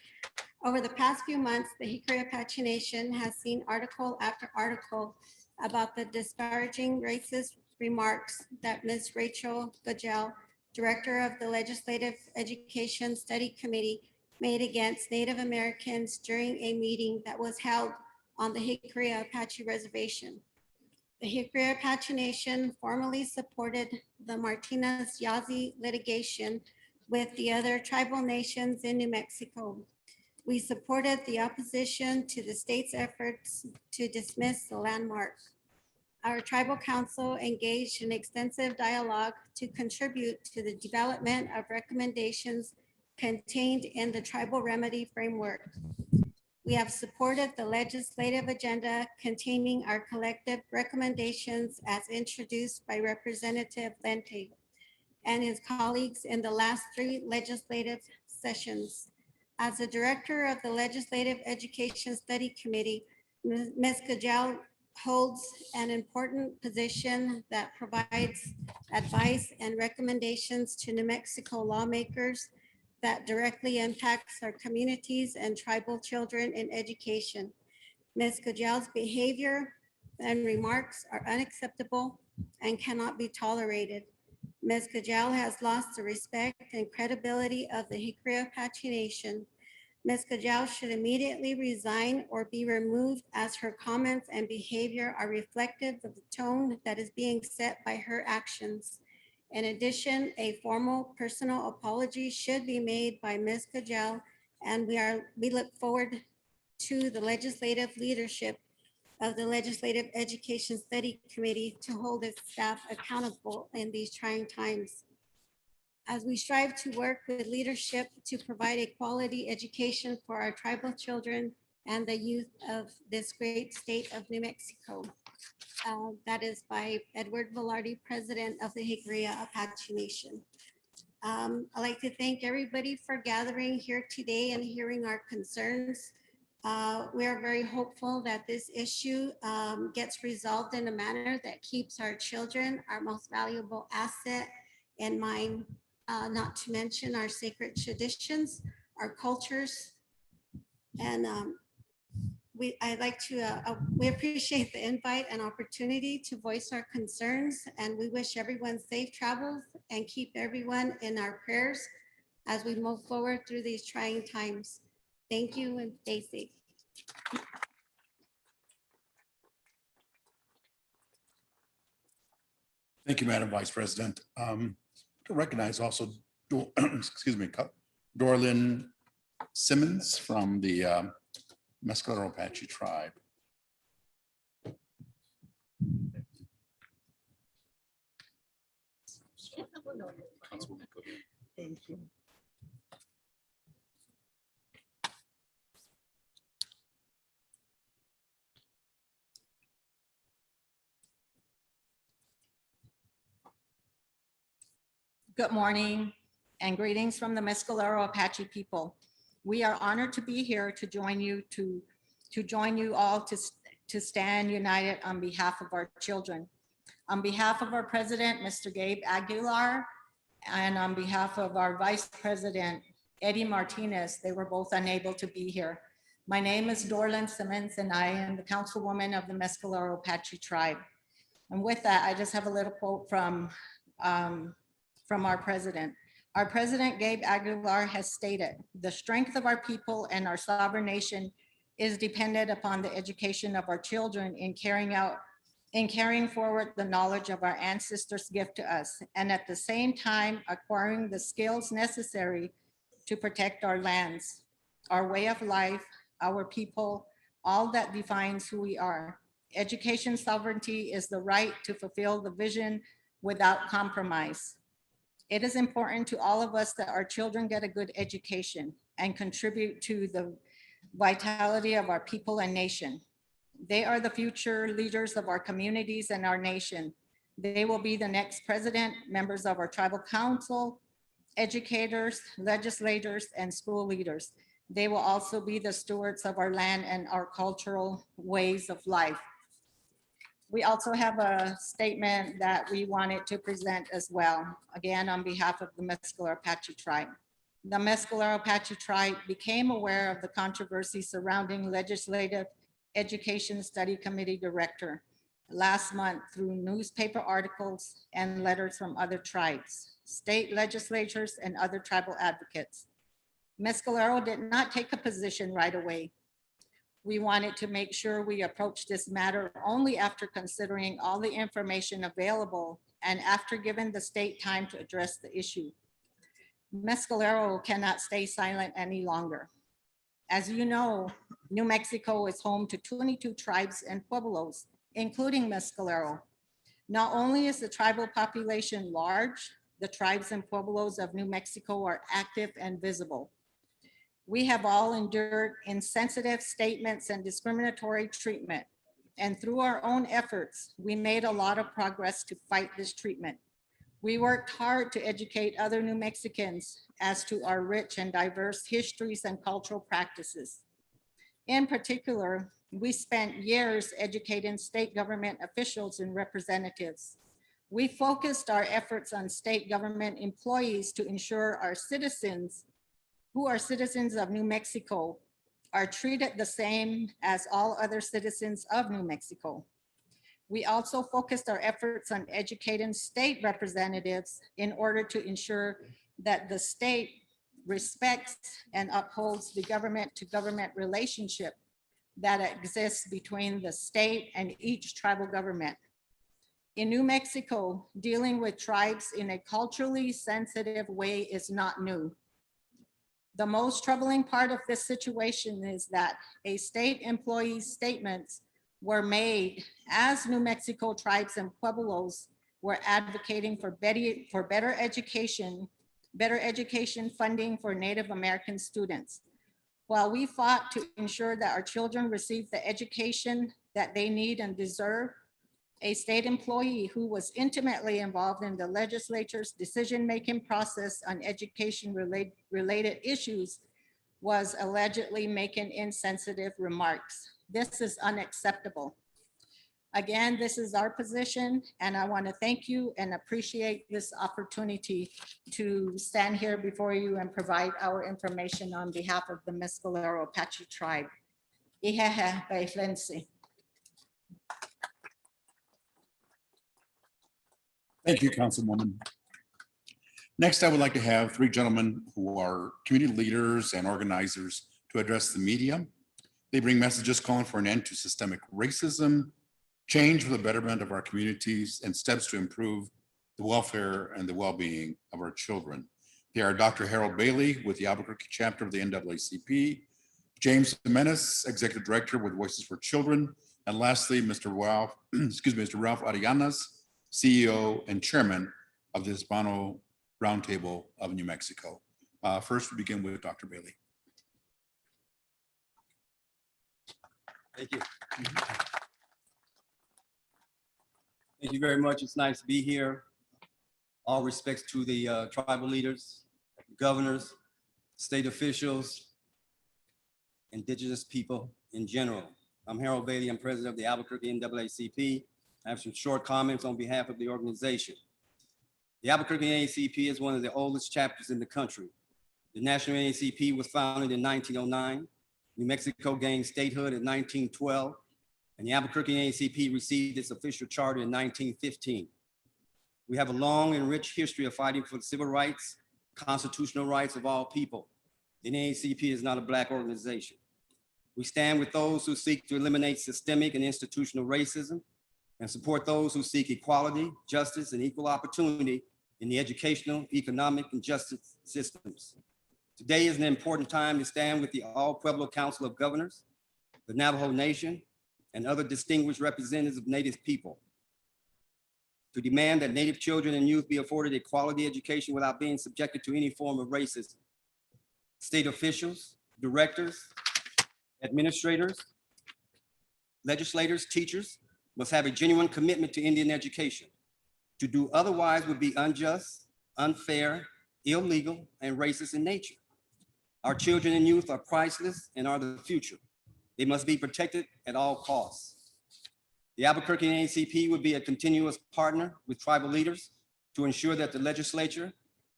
Over the past few months, the Hickory Apache Nation has seen article after article about the disparaging racist remarks that Ms. Rachel Gagel, Director of the Legislative Education Study Committee, made against Native Americans during a meeting that was held on the Hickory Apache Reservation. The Hickory Apache Nation formally supported the Martinez Yazzie litigation with the other tribal nations in New Mexico. We supported the opposition to the state's efforts to dismiss the landmark. Our tribal council engaged in extensive dialogue to contribute to the development of recommendations contained in the tribal remedy framework. We have supported the legislative agenda containing our collective recommendations as introduced by Representative Lente and his colleagues in the last 3 legislative sessions. As the director of the Legislative Education Study Committee, Ms. Gagel holds an important position that provides advice and recommendations to New Mexico lawmakers that directly impacts our communities and tribal children in education. Ms. Gagel's behavior and remarks are unacceptable and cannot be tolerated. Ms. Gagel has lost the respect and credibility of the Hickory Apache Nation. Ms. Gagel should immediately resign or be removed as her comments and behavior are reflective of the tone that is being set by her actions. In addition, a formal personal apology should be made by Ms. Gagel, and we look forward to the legislative leadership of the Legislative Education Study Committee to hold its staff accountable in these trying times. As we strive to work with leadership to provide a quality education for our tribal children and the youth of this great state of New Mexico. That is by Edward Velarde, President of the Hickory Apache Nation. I'd like to thank everybody for gathering here today and hearing our concerns. We are very hopeful that this issue gets resolved in a manner that keeps our children, our most valuable asset, in mind, not to mention our sacred traditions, our cultures, and we appreciate the invite and opportunity to voice our concerns, and we wish everyone safe travels and keep everyone in our prayers as we move forward through these trying times. Thank you and stay safe. Thank you, Madam Vice President. To recognize also, excuse me, Dorlin Simmons from the Mescalero Apache tribe. Thank you. Good morning and greetings from the Mescalero Apache people. We are honored to be here to join you all to stand united on behalf of our children. On behalf of our president, Mr. Gabe Aguilar, and on behalf of our vice president, Eddie Martinez, they were both unable to be here. My name is Dorlin Simmons and I am the councilwoman of the Mescalero Apache tribe. And with that, I just have a little quote from our president. Our president, Gabe Aguilar, has stated, "The strength of our people and our sovereign nation is dependent upon the education of our children in carrying forward the knowledge of our ancestors' gift to us, and at the same time acquiring the skills necessary to protect our lands, our way of life, our people, all that defines who we are. Education sovereignty is the right to fulfill the vision without compromise. It is important to all of us that our children get a good education and contribute to the vitality of our people and nation. They are the future leaders of our communities and our nation. They will be the next president, members of our tribal council, educators, legislators, and school leaders. They will also be the stewards of our land and our cultural ways of life. We also have a statement that we wanted to present as well, again, on behalf of the Mescalero Apache tribe. The Mescalero Apache tribe became aware of the controversy surrounding Legislative Education Study Committee Director last month through newspaper articles and letters from other tribes, state legislatures, and other tribal advocates. Mescalero did not take a position right away. We wanted to make sure we approach this matter only after considering all the information available and after giving the state time to address the issue. Mescalero cannot stay silent any longer. As you know, New Mexico is home to 22 tribes and pueblos, including Mescalero. Not only is the tribal population large, the tribes and pueblos of New Mexico are active and visible. We have all endured insensitive statements and discriminatory treatment. And through our own efforts, we made a lot of progress to fight this treatment. We worked hard to educate other New Mexicans as to our rich and diverse histories and cultural practices. In particular, we spent years educating state government officials and representatives. We focused our efforts on state government employees to ensure our citizens who are citizens of New Mexico are treated the same as all other citizens of New Mexico. We also focused our efforts on educating state representatives in order to ensure that the state respects and upholds the government to government relationship that exists between the state and each tribal government. In New Mexico, dealing with tribes in a culturally sensitive way is not new. The most troubling part of this situation is that a state employee's statements were made as New Mexico tribes and pueblos were advocating for better education funding for Native American students. While we fought to ensure that our children receive the education that they need and deserve, a state employee who was intimately involved in the legislature's decision-making process on education-related issues was allegedly making insensitive remarks. This is unacceptable. Again, this is our position, and I want to thank you and appreciate this opportunity to stand here before you and provide our information on behalf of the Mescalero Apache tribe. Ihehe Beiflensi. Thank you, Councilwoman. Next, I would like to have three gentlemen who are community leaders and organizers to address the media. They bring messages calling for an end to systemic racism, change for the betterment of our communities, and steps to improve the welfare and the well-being of our children. They are Dr. Harold Bailey with the Albuquerque chapter of the NAACP, James Jimenez, Executive Director with Voices for Children, and lastly, Mr. Ralph Arianas, CEO and Chairman of the Hispano Roundtable of New Mexico. First, we begin with Dr. Bailey. Thank you. Thank you very much. It's nice to be here. All respects to the tribal leaders, governors, state officials, Indigenous people in general. I'm Harold Bailey. I'm president of the Albuquerque NAACP. I have some short comments on behalf of the organization. The Albuquerque NAACP is one of the oldest chapters in the country. The National NAACP was founded in 1909. New Mexico gained statehood in 1912, and the Albuquerque NAACP received its official charter in 1915. We have a long and rich history of fighting for the civil rights, constitutional rights of all people. The NAACP is not a Black organization. We stand with those who seek to eliminate systemic and institutional racism and support those who seek equality, justice, and equal opportunity in the educational, economic, and justice systems. Today is an important time to stand with the All Pueblo Council of Governors, the Navajo Nation, and other distinguished representatives of Native people to demand that Native children and youth be afforded a quality education without being subjected to any form of racism. State officials, directors, administrators, legislators, teachers must have a genuine commitment to Indian education. To do otherwise would be unjust, unfair, illegal, and racist in nature. Our children and youth are priceless and are the future. They must be protected at all costs. The Albuquerque NAACP would be a continuous partner with tribal leaders to ensure that the legislature,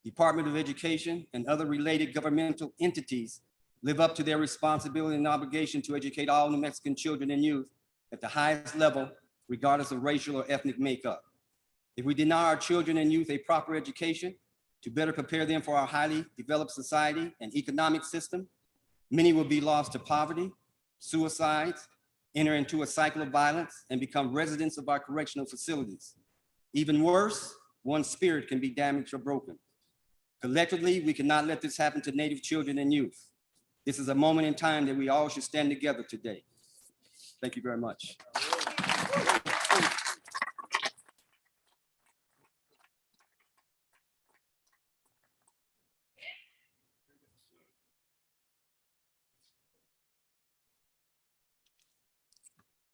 Department of Education, and other related governmental entities live up to their responsibility and obligation to educate all New Mexican children and youth at the highest level, regardless of racial or ethnic makeup. If we deny our children and youth a proper education to better prepare them for our highly developed society and economic system, many will be lost to poverty, suicides, enter into a cycle of violence, and become residents of our correctional facilities. Even worse, one's spirit can be damaged or broken. Collectively, we cannot let this happen to Native children and youth. This is a moment in time that we all should stand together today. Thank you very much.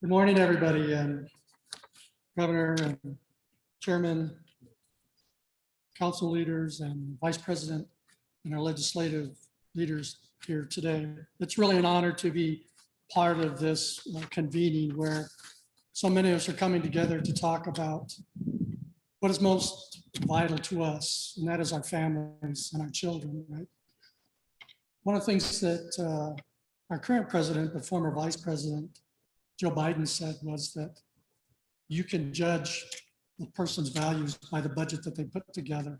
Good morning, everybody, and Governor and Chairman, council leaders and Vice President and our legislative leaders here today. It's really an honor to be part of this convening where so many of us are coming together to talk about what is most vital to us, and that is our families and our children, right? One of the things that our current president, but former Vice President, Joe Biden said was that you can judge the person's values by the budget that they put together.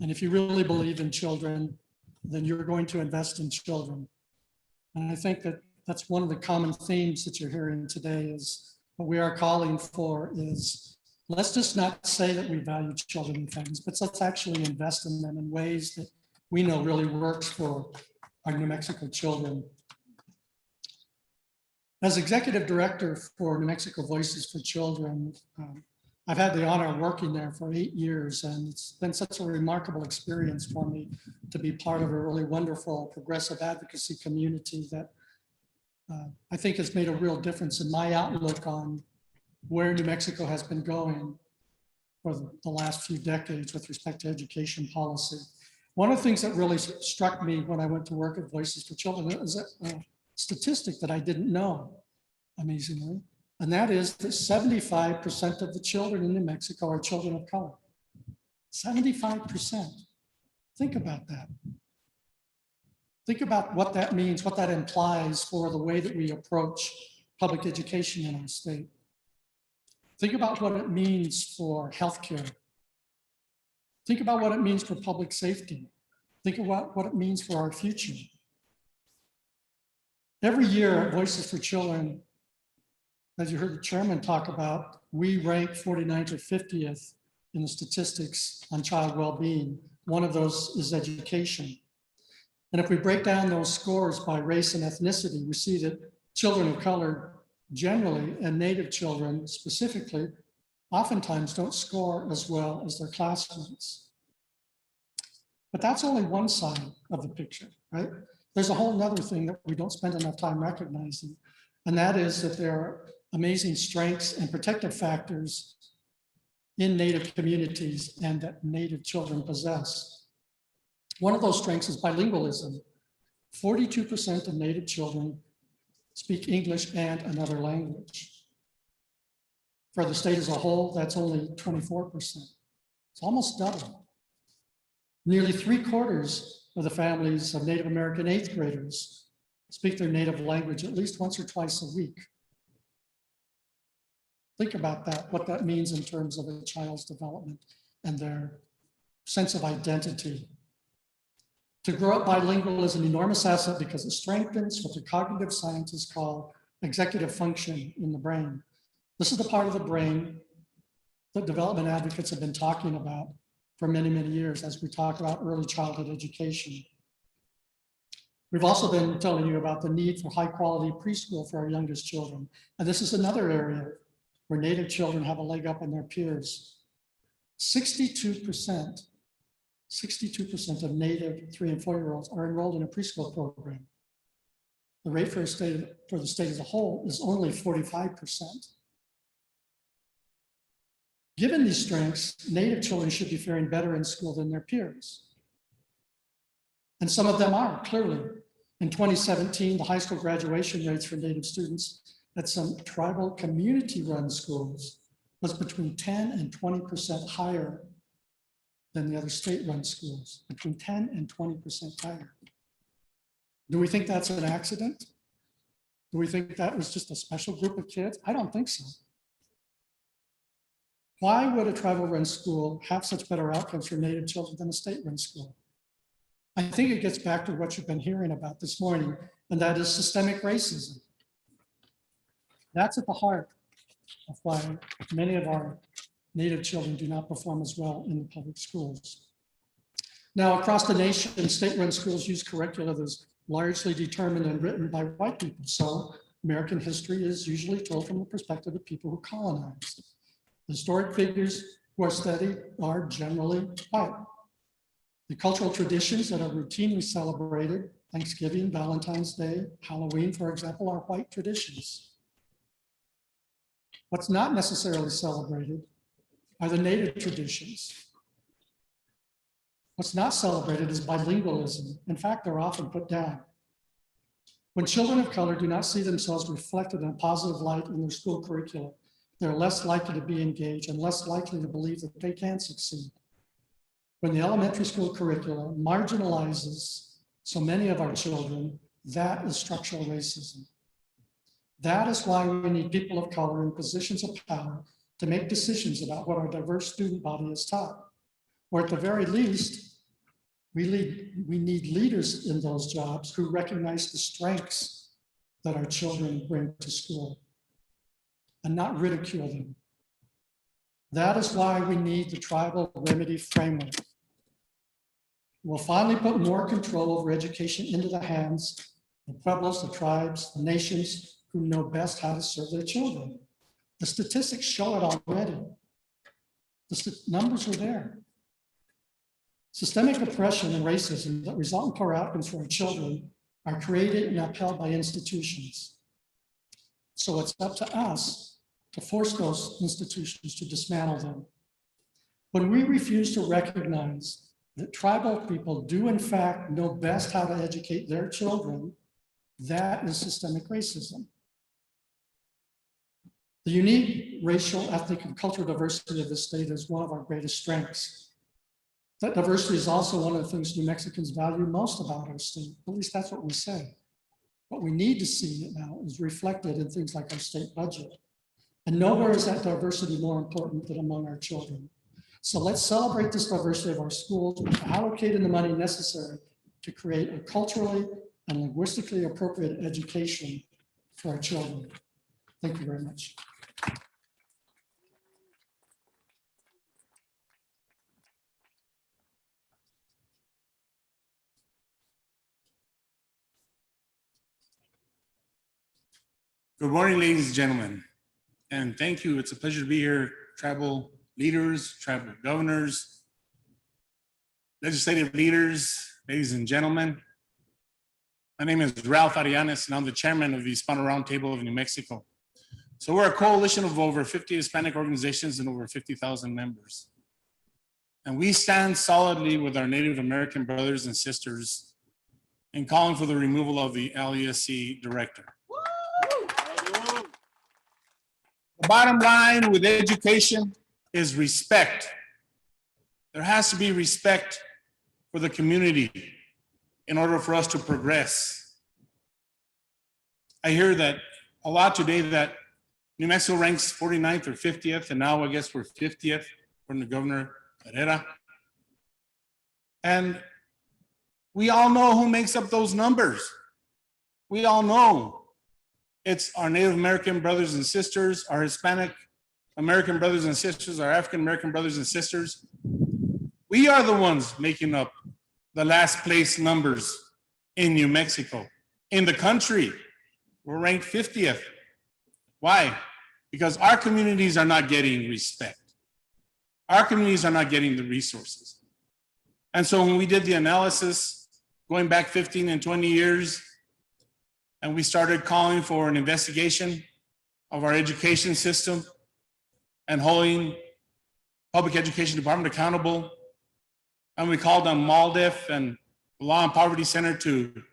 And if you really believe in children, then you're going to invest in children. And I think that that's one of the common themes that you're hearing today is what we are calling for is let's just not say that we value children and families, but let's actually invest in them in ways that we know really works for our New Mexico children. As executive director for New Mexico Voices for Children, I've had the honor of working there for 8 years, and it's been such a remarkable experience for me to be part of a really wonderful progressive advocacy community that I think has made a real difference in my outlook on where New Mexico has been going for the last few decades with respect to education policy. One of the things that really struck me when I went to work at Voices for Children is a statistic that I didn't know, amazingly, and that is that 75% of the children in New Mexico are children of color. 75%. Think about that. Think about what that means, what that implies for the way that we approach public education in our state. Think about what it means for healthcare. Think about what it means for public safety. Think about what it means for our future. Every year at Voices for Children, as you heard the chairman talk about, we rank 49th or 50th in the statistics on child well-being. One of those is education. And if we break down those scores by race and ethnicity, we see that children of color generally, and Native children specifically, oftentimes don't score as well as their classmates. But that's only one side of the picture, right? There's a whole nother thing that we don't spend enough time recognizing, and that is that there are amazing strengths and protective factors in Native communities and that Native children possess. One of those strengths is bilingualism. 42% of Native children speak English and another language. For the state as a whole, that's only 24%. It's almost double. Nearly 3/4 of the families of Native American 8th graders speak their native language at least once or twice a week. Think about that, what that means in terms of a child's development and their sense of identity. To grow up bilingual is an enormous asset because it strengthens what the cognitive scientists call executive function in the brain. This is the part of the brain that development advocates have been talking about for many, many years as we talk about early childhood education. We've also been telling you about the need for high quality preschool for our youngest children. And this is another area where Native children have a leg up on their peers. 62% of Native 3 and 4-year-olds are enrolled in a preschool program. The rate for the state as a whole is only 45%. Given these strengths, Native children should be faring better in school than their peers. And some of them are, clearly. In 2017, the high school graduation rates for Native students at some tribal community-run schools was between 10 and 20% higher than the other state-run schools, between 10 and 20% higher. Do we think that's an accident? Do we think that was just a special group of kids? I don't think so. Why would a tribal-run school have such better outcomes for Native children than a state-run school? I think it gets back to what you've been hearing about this morning, and that is systemic racism. That's at the heart of why many of our Native children do not perform as well in the public schools. Now, across the nation, state-run schools use curricula that's largely determined and written by white people. So American history is usually told from the perspective of people who colonized. The historic figures who are studied are generally white. The cultural traditions that are routinely celebrated, Thanksgiving, Valentine's Day, Halloween, for example, are white traditions. What's not necessarily celebrated are the Native traditions. What's not celebrated is bilingualism. In fact, they're often put down. When children of color do not see themselves reflected in a positive light in their school curricula, they're less likely to be engaged and less likely to believe that they can succeed. When the elementary school curricula marginalizes so many of our children, that is structural racism. That is why we need people of color in positions of power to make decisions about what our diverse student body is taught. Or at the very least, we need leaders in those jobs who recognize the strengths that our children bring to school and not ridicule them. That is why we need the tribal remedy framework. We'll finally put more control over education into the hands of pueblos, the tribes, the nations who know best how to serve their children. The statistics show it already. The numbers are there. Systemic oppression and racism that result in poor outcomes for our children are created and upheld by institutions. So it's up to us to force those institutions to dismantle them. When we refuse to recognize that tribal people do in fact know best how to educate their children, that is systemic racism. The unique racial, ethnic, and cultural diversity of the state is one of our greatest strengths. That diversity is also one of the things New Mexicans value most about our state. At least that's what we say. What we need to see it now is reflected in things like our state budget. And nowhere is that diversity more important than among our children. So let's celebrate this diversity of our schools, allocating the money necessary to create a culturally and linguistically appropriate education for our children. Thank you very much. Good morning, ladies and gentlemen, and thank you. It's a pleasure to be here, tribal leaders, tribal governors, legislative leaders, ladies and gentlemen. My name is Ralph Arianes, and I'm the chairman of the Hispano Roundtable of New Mexico. So we're a coalition of over 50 Hispanic organizations and over 50,000 members. And we stand solidly with our Native American brothers and sisters in calling for the removal of the LESC director. The bottom line with education is respect. There has to be respect for the community in order for us to progress. I hear that a lot today that New Mexico ranks 49th or 50th, and now I guess we're 50th from the Governor Herrera. And we all know who makes up those numbers. We all know. It's our Native American brothers and sisters, our Hispanic American brothers and sisters, our African American brothers and sisters. We are the ones making up the last place numbers in New Mexico. In the country, we're ranked 50th. Why? Because our communities are not getting respect. Our communities are not getting the resources. And so when we did the analysis, going back 15 and 20 years, and we started calling for an investigation of our education system and holding public education department accountable. And we called on MALDEF and Law and Poverty Center to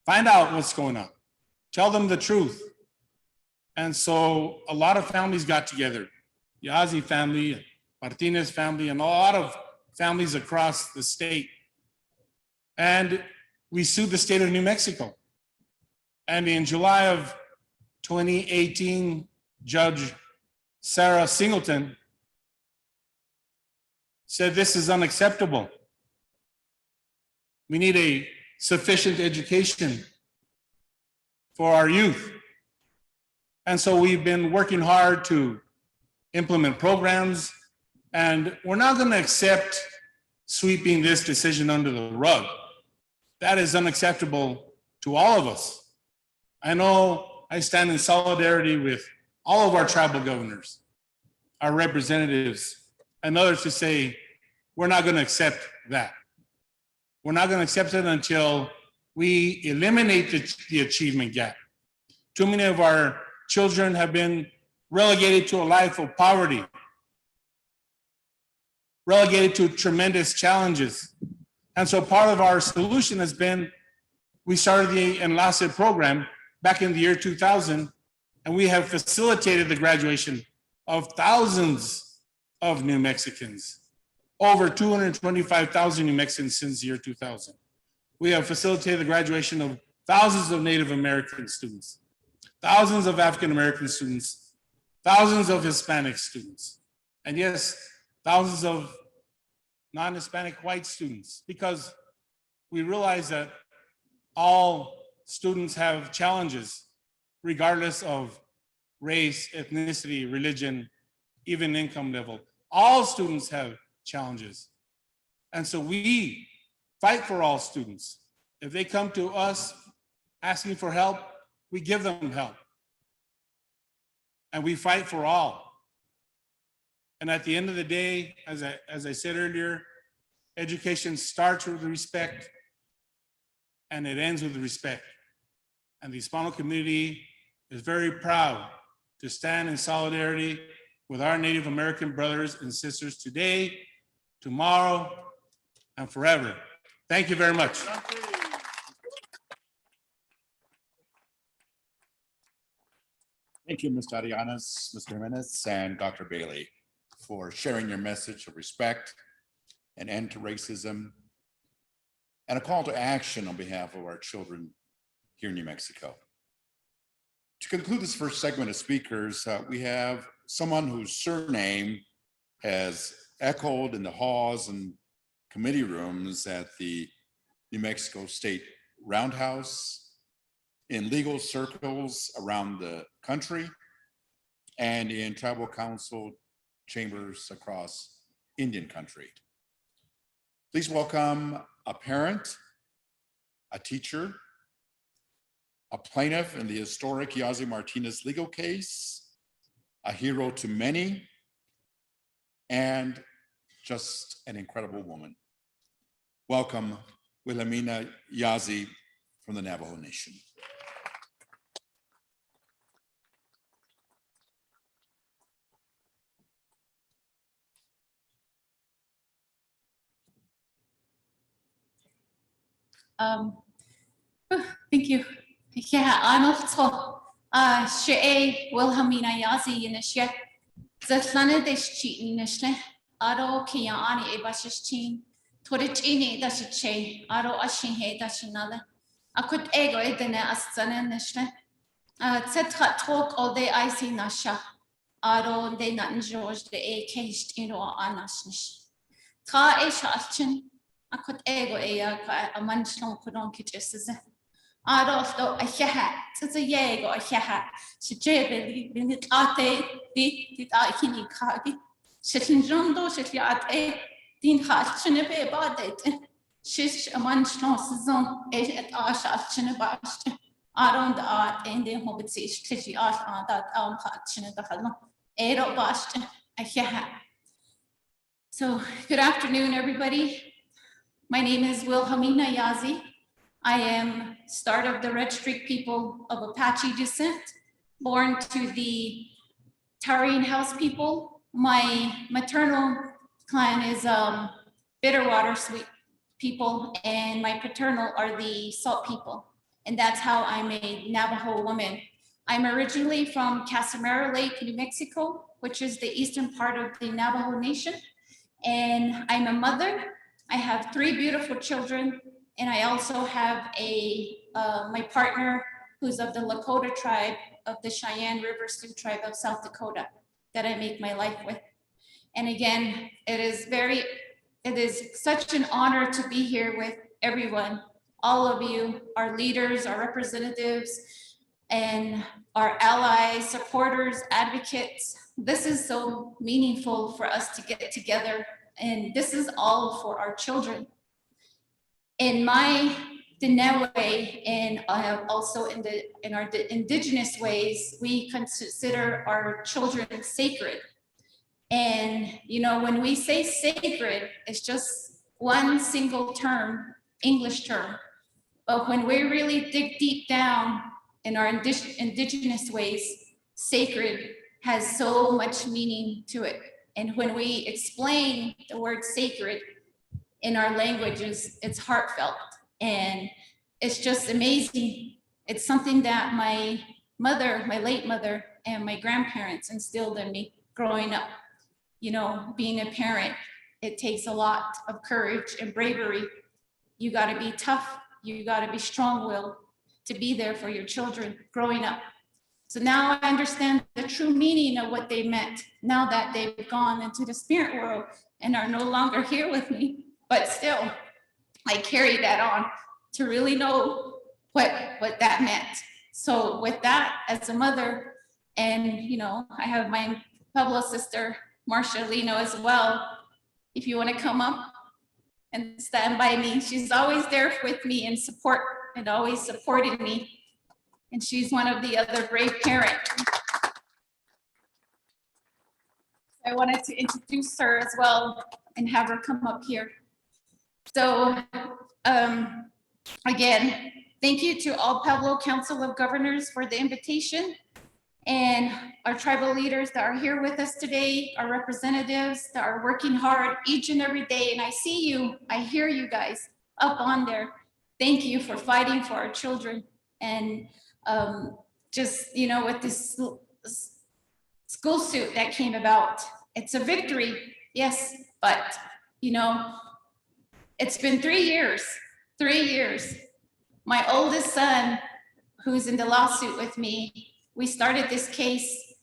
find out what's going on, tell them the truth. And so a lot of families got together, Yazzie family, Martinez family, and a lot of families across the state. And we sued the state of New Mexico. And in July of 2018, Judge Sarah Singleton said this is unacceptable. We need a sufficient education for our youth. And so we've been working hard to implement programs, and we're not going to accept sweeping this decision under the rug. That is unacceptable to all of us. I know I stand in solidarity with all of our tribal governors, our representatives, and others to say, we're not going to accept that. We're not going to accept it until we eliminate the achievement gap. Too many of our children have been relegated to a life of poverty, relegated to tremendous challenges. And so part of our solution has been, we started the Enlace program back in the year 2000, and we have facilitated the graduation of thousands of New Mexicans, over 225,000 New Mexicans since the year 2000. We have facilitated the graduation of thousands of Native American students, thousands of African American students, thousands of Hispanic students, and yes, thousands of non-Hispanic white students, because we realize that all students have challenges regardless of race, ethnicity, religion, even income level. All students have challenges. And so we fight for all students. If they come to us asking for help, we give them help. And we fight for all. And at the end of the day, as I said earlier, education starts with respect and it ends with respect. And the Hispano community is very proud to stand in solidarity with our Native American brothers and sisters today, tomorrow, and forever. Thank you very much. Thank you, Mr. Arianes, Mr. Jimenez, and Dr. Bailey for sharing your message of respect, an end to racism, and a call to action on behalf of our children here in New Mexico. To conclude this first segment of speakers, we have someone whose surname has echoed in the halls and committee rooms at the New Mexico State Roundhouse, in legal circles around the country, and in tribal council chambers across Indian country. Please welcome a parent, a teacher, a plaintiff in the historic Yazzie Martinez legal case, a hero to many, and just an incredible woman. Welcome, Wilhelmina Yazzie from the Navajo Nation. Thank you. Yeah, I'm also She Wilhelmina Yazzie in the She. The planet is cheating, Nishle. Aro Kiani Ebashichin, Torichini, that's a che, Aro Ashinhe, that's another. I could ego it in a son Nishle. Tetra talk all day I see Nasha. Aro de not George the A cased in or Anasnish. Ta a shalchin. I could ego a manch long put on kitches. I don't know a hat, it's a yeg or a hat. She jabby, been it out there, did I kini cardi. Sitting Jondo, sit yard a din hat, chinebe about it. She's a manch long season, at our shot chinabast. I don't art in the hobbit sees titty art on that arm hat chinabahalo. Aero bast, a hat. So, good afternoon, everybody. My name is Wilhelmina Yazzie. I am start of the Red Streak people of Apache descent, born to the Taurine House people. My maternal clan is Bitterwater Sweet people, and my paternal are the Salt people. And that's how I'm a Navajo woman. I'm originally from Casimiro Lake, New Mexico, which is the eastern part of the Navajo Nation. And I'm a mother. I have 3 beautiful children. And I also have my partner who's of the Lakota tribe of the Cheyenne River Sioux tribe of South Dakota that I make my life with. And again, it is such an honor to be here with everyone, all of you, our leaders, our representatives, and our allies, supporters, advocates. This is so meaningful for us to get together, and this is all for our children. In my Dinewe, and also in our indigenous ways, we consider our children sacred. And when we say sacred, it's just one single term, English term. But when we really dig deep down in our indigenous ways, sacred has so much meaning to it. And when we explain the word sacred in our languages, it's heartfelt and it's just amazing. It's something that my mother, my late mother, and my grandparents instilled in me growing up. Being a parent, it takes a lot of courage and bravery. You got to be tough. You got to be strong-willed to be there for your children growing up. So now I understand the true meaning of what they meant now that they've gone into the spirit world and are no longer here with me. But still, I carry that on to really know what that meant. So with that, as a mother, and I have my Pueblo sister, Marcia Lino, as well. If you want to come up and stand by me, she's always there with me and support, and always supported me. And she's one of the other brave parents. I wanted to introduce her as well and have her come up here. So again, thank you to all Pueblo Council of Governors for the invitation, and our tribal leaders that are here with us today, our representatives that are working hard each and every day. And I see you, I hear you guys up on there. Thank you for fighting for our children. And just, with this school suit that came about, it's a victory, yes, but it's been 3 years, 3 years. My oldest son, who's in the lawsuit with me, we started this case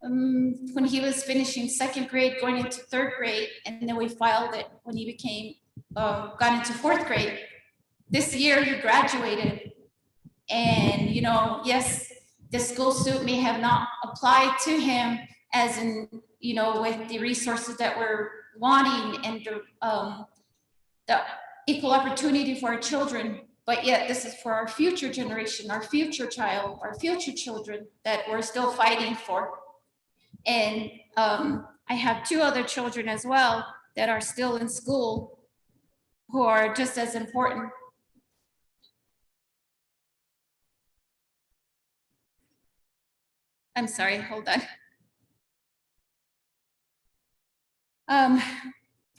when he was finishing 2nd grade, going into 3rd grade, and then we filed it when he got into 4th grade. This year he graduated, and yes, the school suit may have not applied to him as in, with the resources that we're wanting and the equal opportunity for our children. But yet this is for our future generation, our future child, our future children that we're still fighting for. And I have 2 other children as well that are still in school who are just as important. I'm sorry, hold on.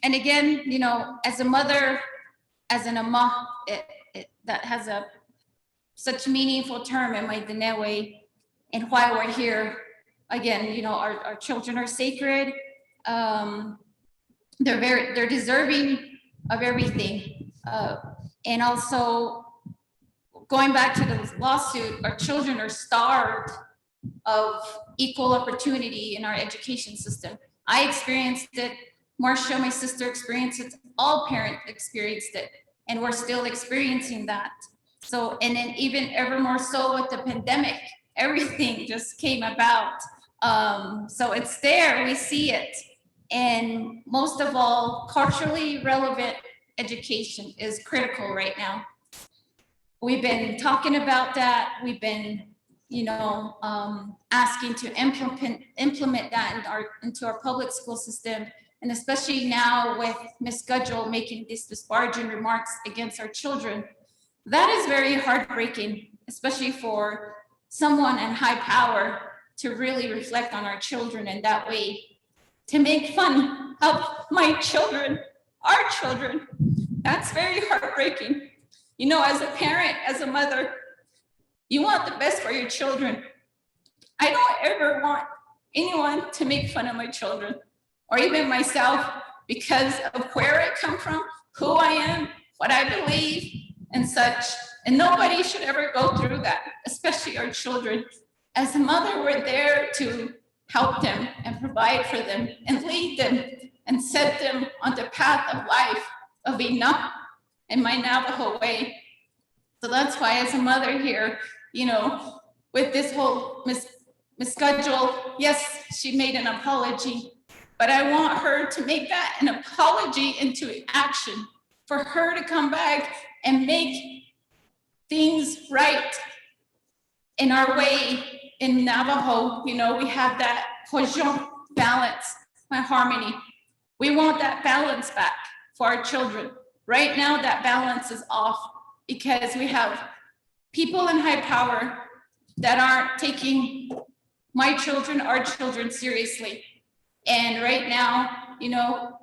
And again, as a mother, as an ama, that has such meaningful term in my Dinewe, and why we're here. Again, our children are sacred. They're deserving of everything. And also, going back to the lawsuit, our children are starved of equal opportunity in our education system. I experienced it. Marcia, my sister, experienced it. All parents experienced it. And we're still experiencing that. So, and then even ever more so with the pandemic, everything just came about. So it's there, we see it. And most of all, culturally relevant education is critical right now. We've been talking about that. We've been, asking to implement that into our public school system. And especially now with Ms. Gudgel making these disparaging remarks against our children, that is very heartbreaking, especially for someone in high power to really reflect on our children in that way, to make fun of my children, our children, That's very heartbreaking. You know, as a parent, as a mother, you want the best for your children. I don't ever want anyone to make fun of my children or even myself because of where I come from, who I am, what I believe, and such. And nobody should ever go through that, especially our children. As a mother, we're there to help them and provide for them and lead them and set them on the path of life of enough in my Navajo way. So that's why as a mother here, you know, with this whole Miss Cudgel, yes, she made an apology, but I want her to make that an apology into action for her to come back and make things right in our way in Navajo. You know, we have that balance, harmony. We want that balance back for our children. Right now, that balance is off because we have people in high power that aren't taking my children, our children seriously. And right now, you know,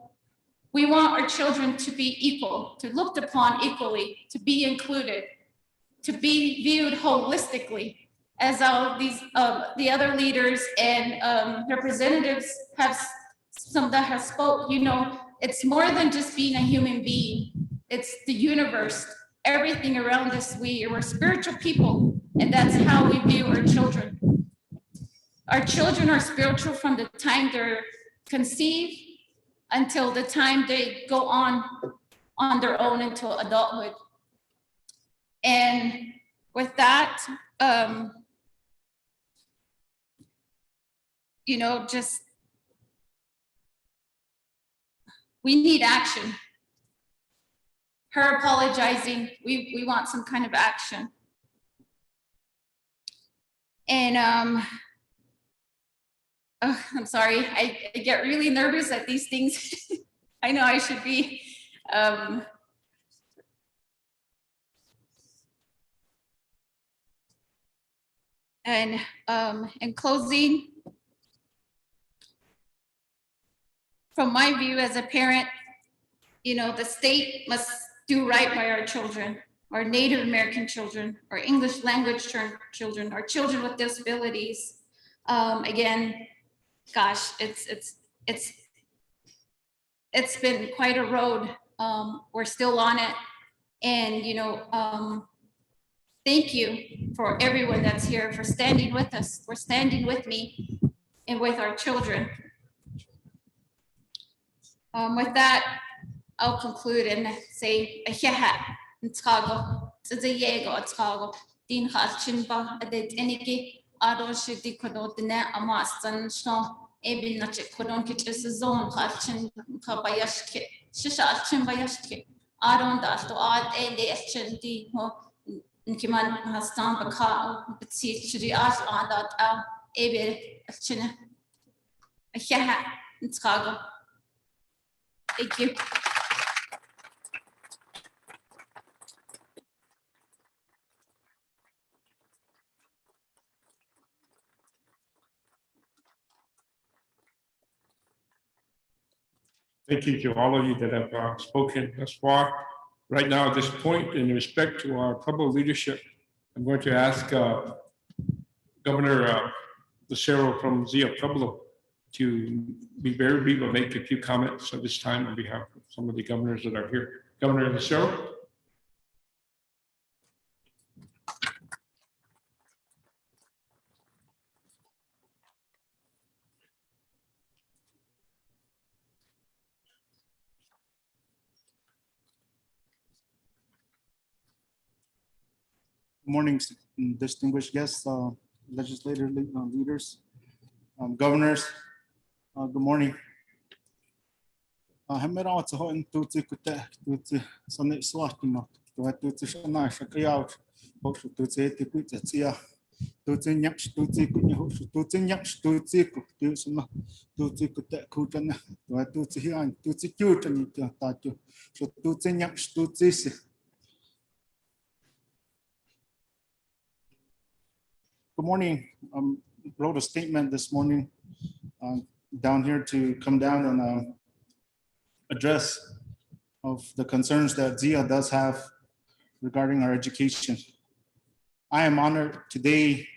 we want our children to be equal, to looked upon equally, to be included, to be viewed holistically, as all these the other leaders and representatives have some that have spoke. You know, it's more than just being a human being. It's the universe, everything around us. We're spiritual people, and that's how we view our children. Our children are spiritual from the time they're conceived until the time they go on their own into adulthood. And with that, you know, just we need action. Her apologizing, we want some kind of action. And I'm sorry, I get really nervous at these things. I know I should be. And in closing, from my view as a parent, you know, the state must do right by our children, our Native American children, our English language children, our children with disabilities. Again, gosh, it's been quite a road. We're still on it. And, you know, thank you for everyone that's here for standing with us, for standing with me and with our children. With that, I'll conclude and say, "Ahiaha, ntago, tzayego ntago, din hachimba adet eniki, ado shidi kodotne amastan shno, ebin nache kodon kichis zone hachin kabayashke, shishachin bayashke, adon dasto ad ende eschendi ho, nkiman hastan baka, bitsi chidi as adat a ebe achina. Ahiaha, ntago." Thank you. Thank you to all of you that have spoken thus far. Right now, at this point, in respect to our Pueblo leadership, I'm going to ask Governor Lucero from Zia Pueblo to be very brief and make a few comments at this time on behalf of some of the governors that are here. Governor Lucero. Good morning, distinguished guests, legislative leaders, governors. Good morning. Hamera to ho in tuti kuta tuti sonnet swatima to a tuti shana shakayao hope to say to put it here tuti nyash tuti kunya hope tuti nyash tuti to some tuti kuta kutana to a tuti here and tuti cute and tatu so tuti nyash tuti. Good morning. Wrote a statement this morning down here to come down and address of the concerns that Zia does have regarding our education. I am honored today,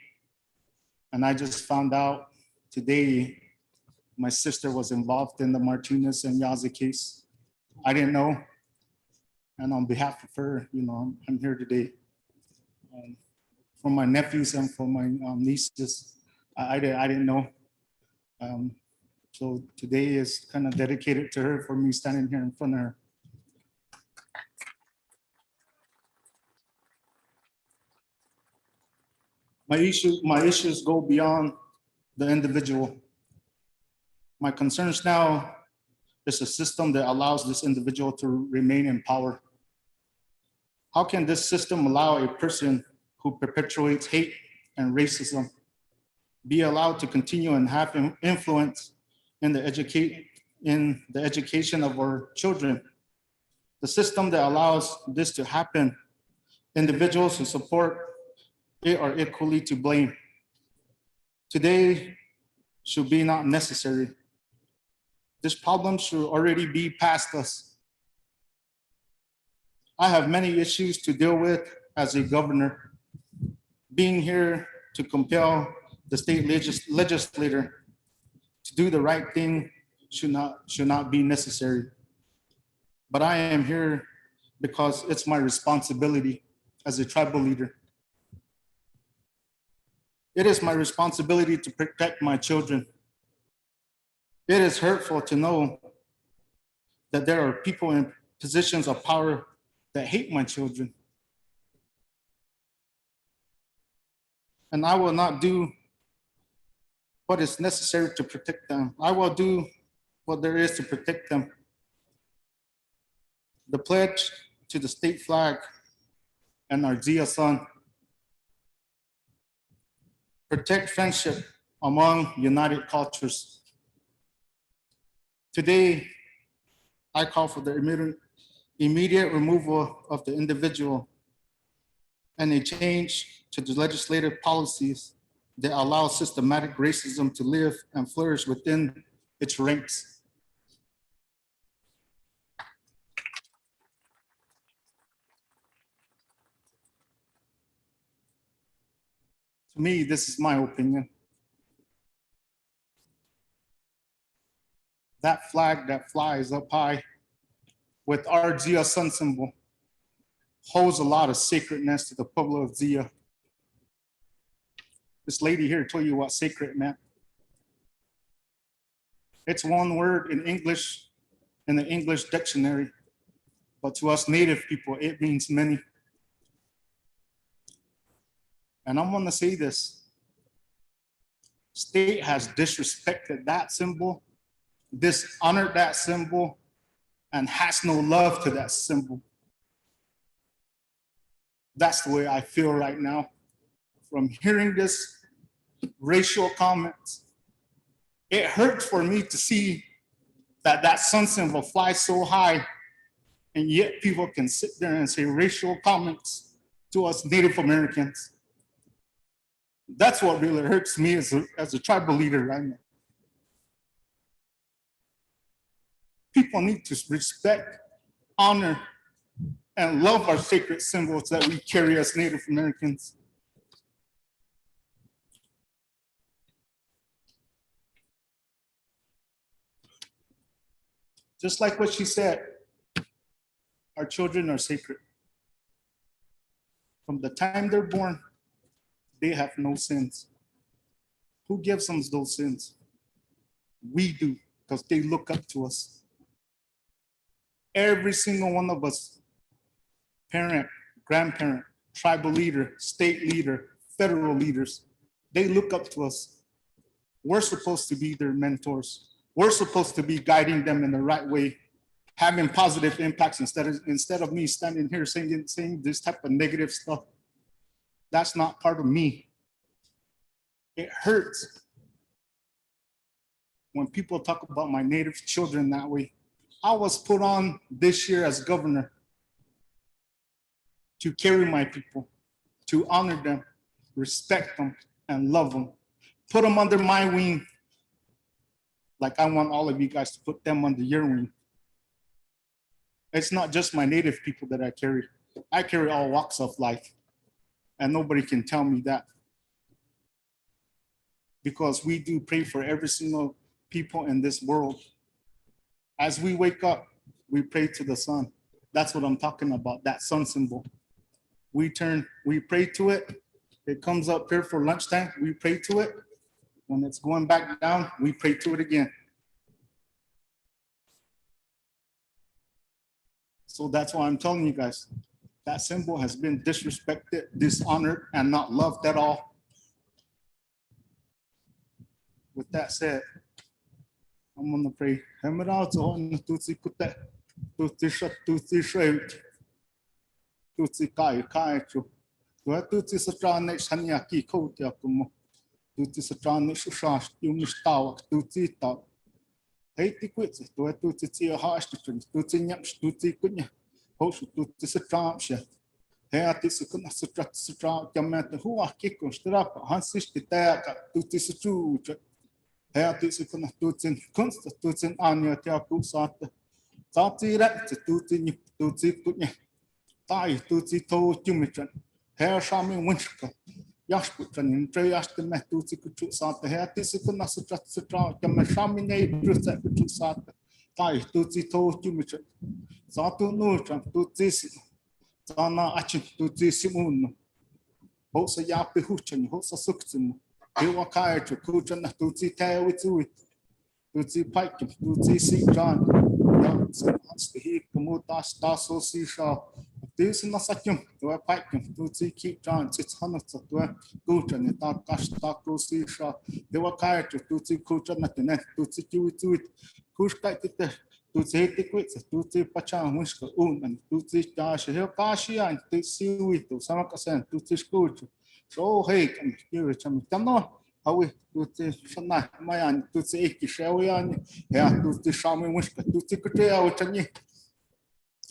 and I just found out today my sister was involved in the Martinez and Yazzie case. I didn't know. And on behalf of her, I'm here today. For my nephews and for my nieces, I didn't know. So today is kind of dedicated to her for me standing here in front of her. My issues go beyond the individual. My concerns now is a system that allows this individual to remain in power. How can this system allow a person who perpetuates hate and racism be allowed to continue and have influence in the education of our children? The system that allows this to happen, individuals who support it are equally to blame. Today should be not necessary. This problem should already be past us. I have many issues to deal with as a governor. Being here to compel the state legislator to do the right thing should not be necessary. But I am here because it's my responsibility as a tribal leader. It is my responsibility to protect my children. It is hurtful to know that there are people in positions of power that hate my children. And I will not do what is necessary to protect them. I will do what there is to protect them. The pledge to the state flag and our Zia son. Protect friendship among united cultures. Today, I call for the immediate removal of the individual and a change to the legislative policies that allow systematic racism to live and flourish within its ranks. To me, this is my opinion. That flag that flies up high with our Zia sun symbol holds a lot of sacredness to the Pueblo of Zia. This lady here told you what sacred meant. It's one word in English, in the English dictionary, but to us native people, it means many. And I'm gonna say this, state has disrespected that symbol, dishonored that symbol, and has no love to that symbol. That's the way I feel right now. From hearing this racial comments, it hurts for me to see that sun symbol flies so high, and yet people can sit there and say racial comments to us Native Americans. That's what really hurts me as a tribal leader right now. People need to respect, honor, and love our sacred symbols that we carry as Native Americans. Just like what she said, our children are sacred. From the time they're born, they have no sins. Who gives them those sins? We do, because they look up to us. Every single one of us, parent, grandparent, tribal leader, state leader, federal leaders, they look up to us. We're supposed to be their mentors. We're supposed to be guiding them in the right way, having positive impacts instead of me standing here saying this type of negative stuff. That's not part of me. It hurts when people talk about my Native children that way. I was put on this year as governor to carry my people, to honor them, respect them, and love them. Put them under my wing, like I want all of you guys to put them under your wing. It's not just my native people that I carry. I carry all walks of life, and nobody can tell me that. Because we do pray for every single people in this world. As we wake up, we pray to the sun. That's what I'm talking about, that sun symbol. We pray to it. It comes up here for lunchtime, we pray to it. When it's going back down, we pray to it again. So that's why I'm telling you guys, that symbol has been disrespected, dishonored, and not loved at all. With that said, I'm gonna pray.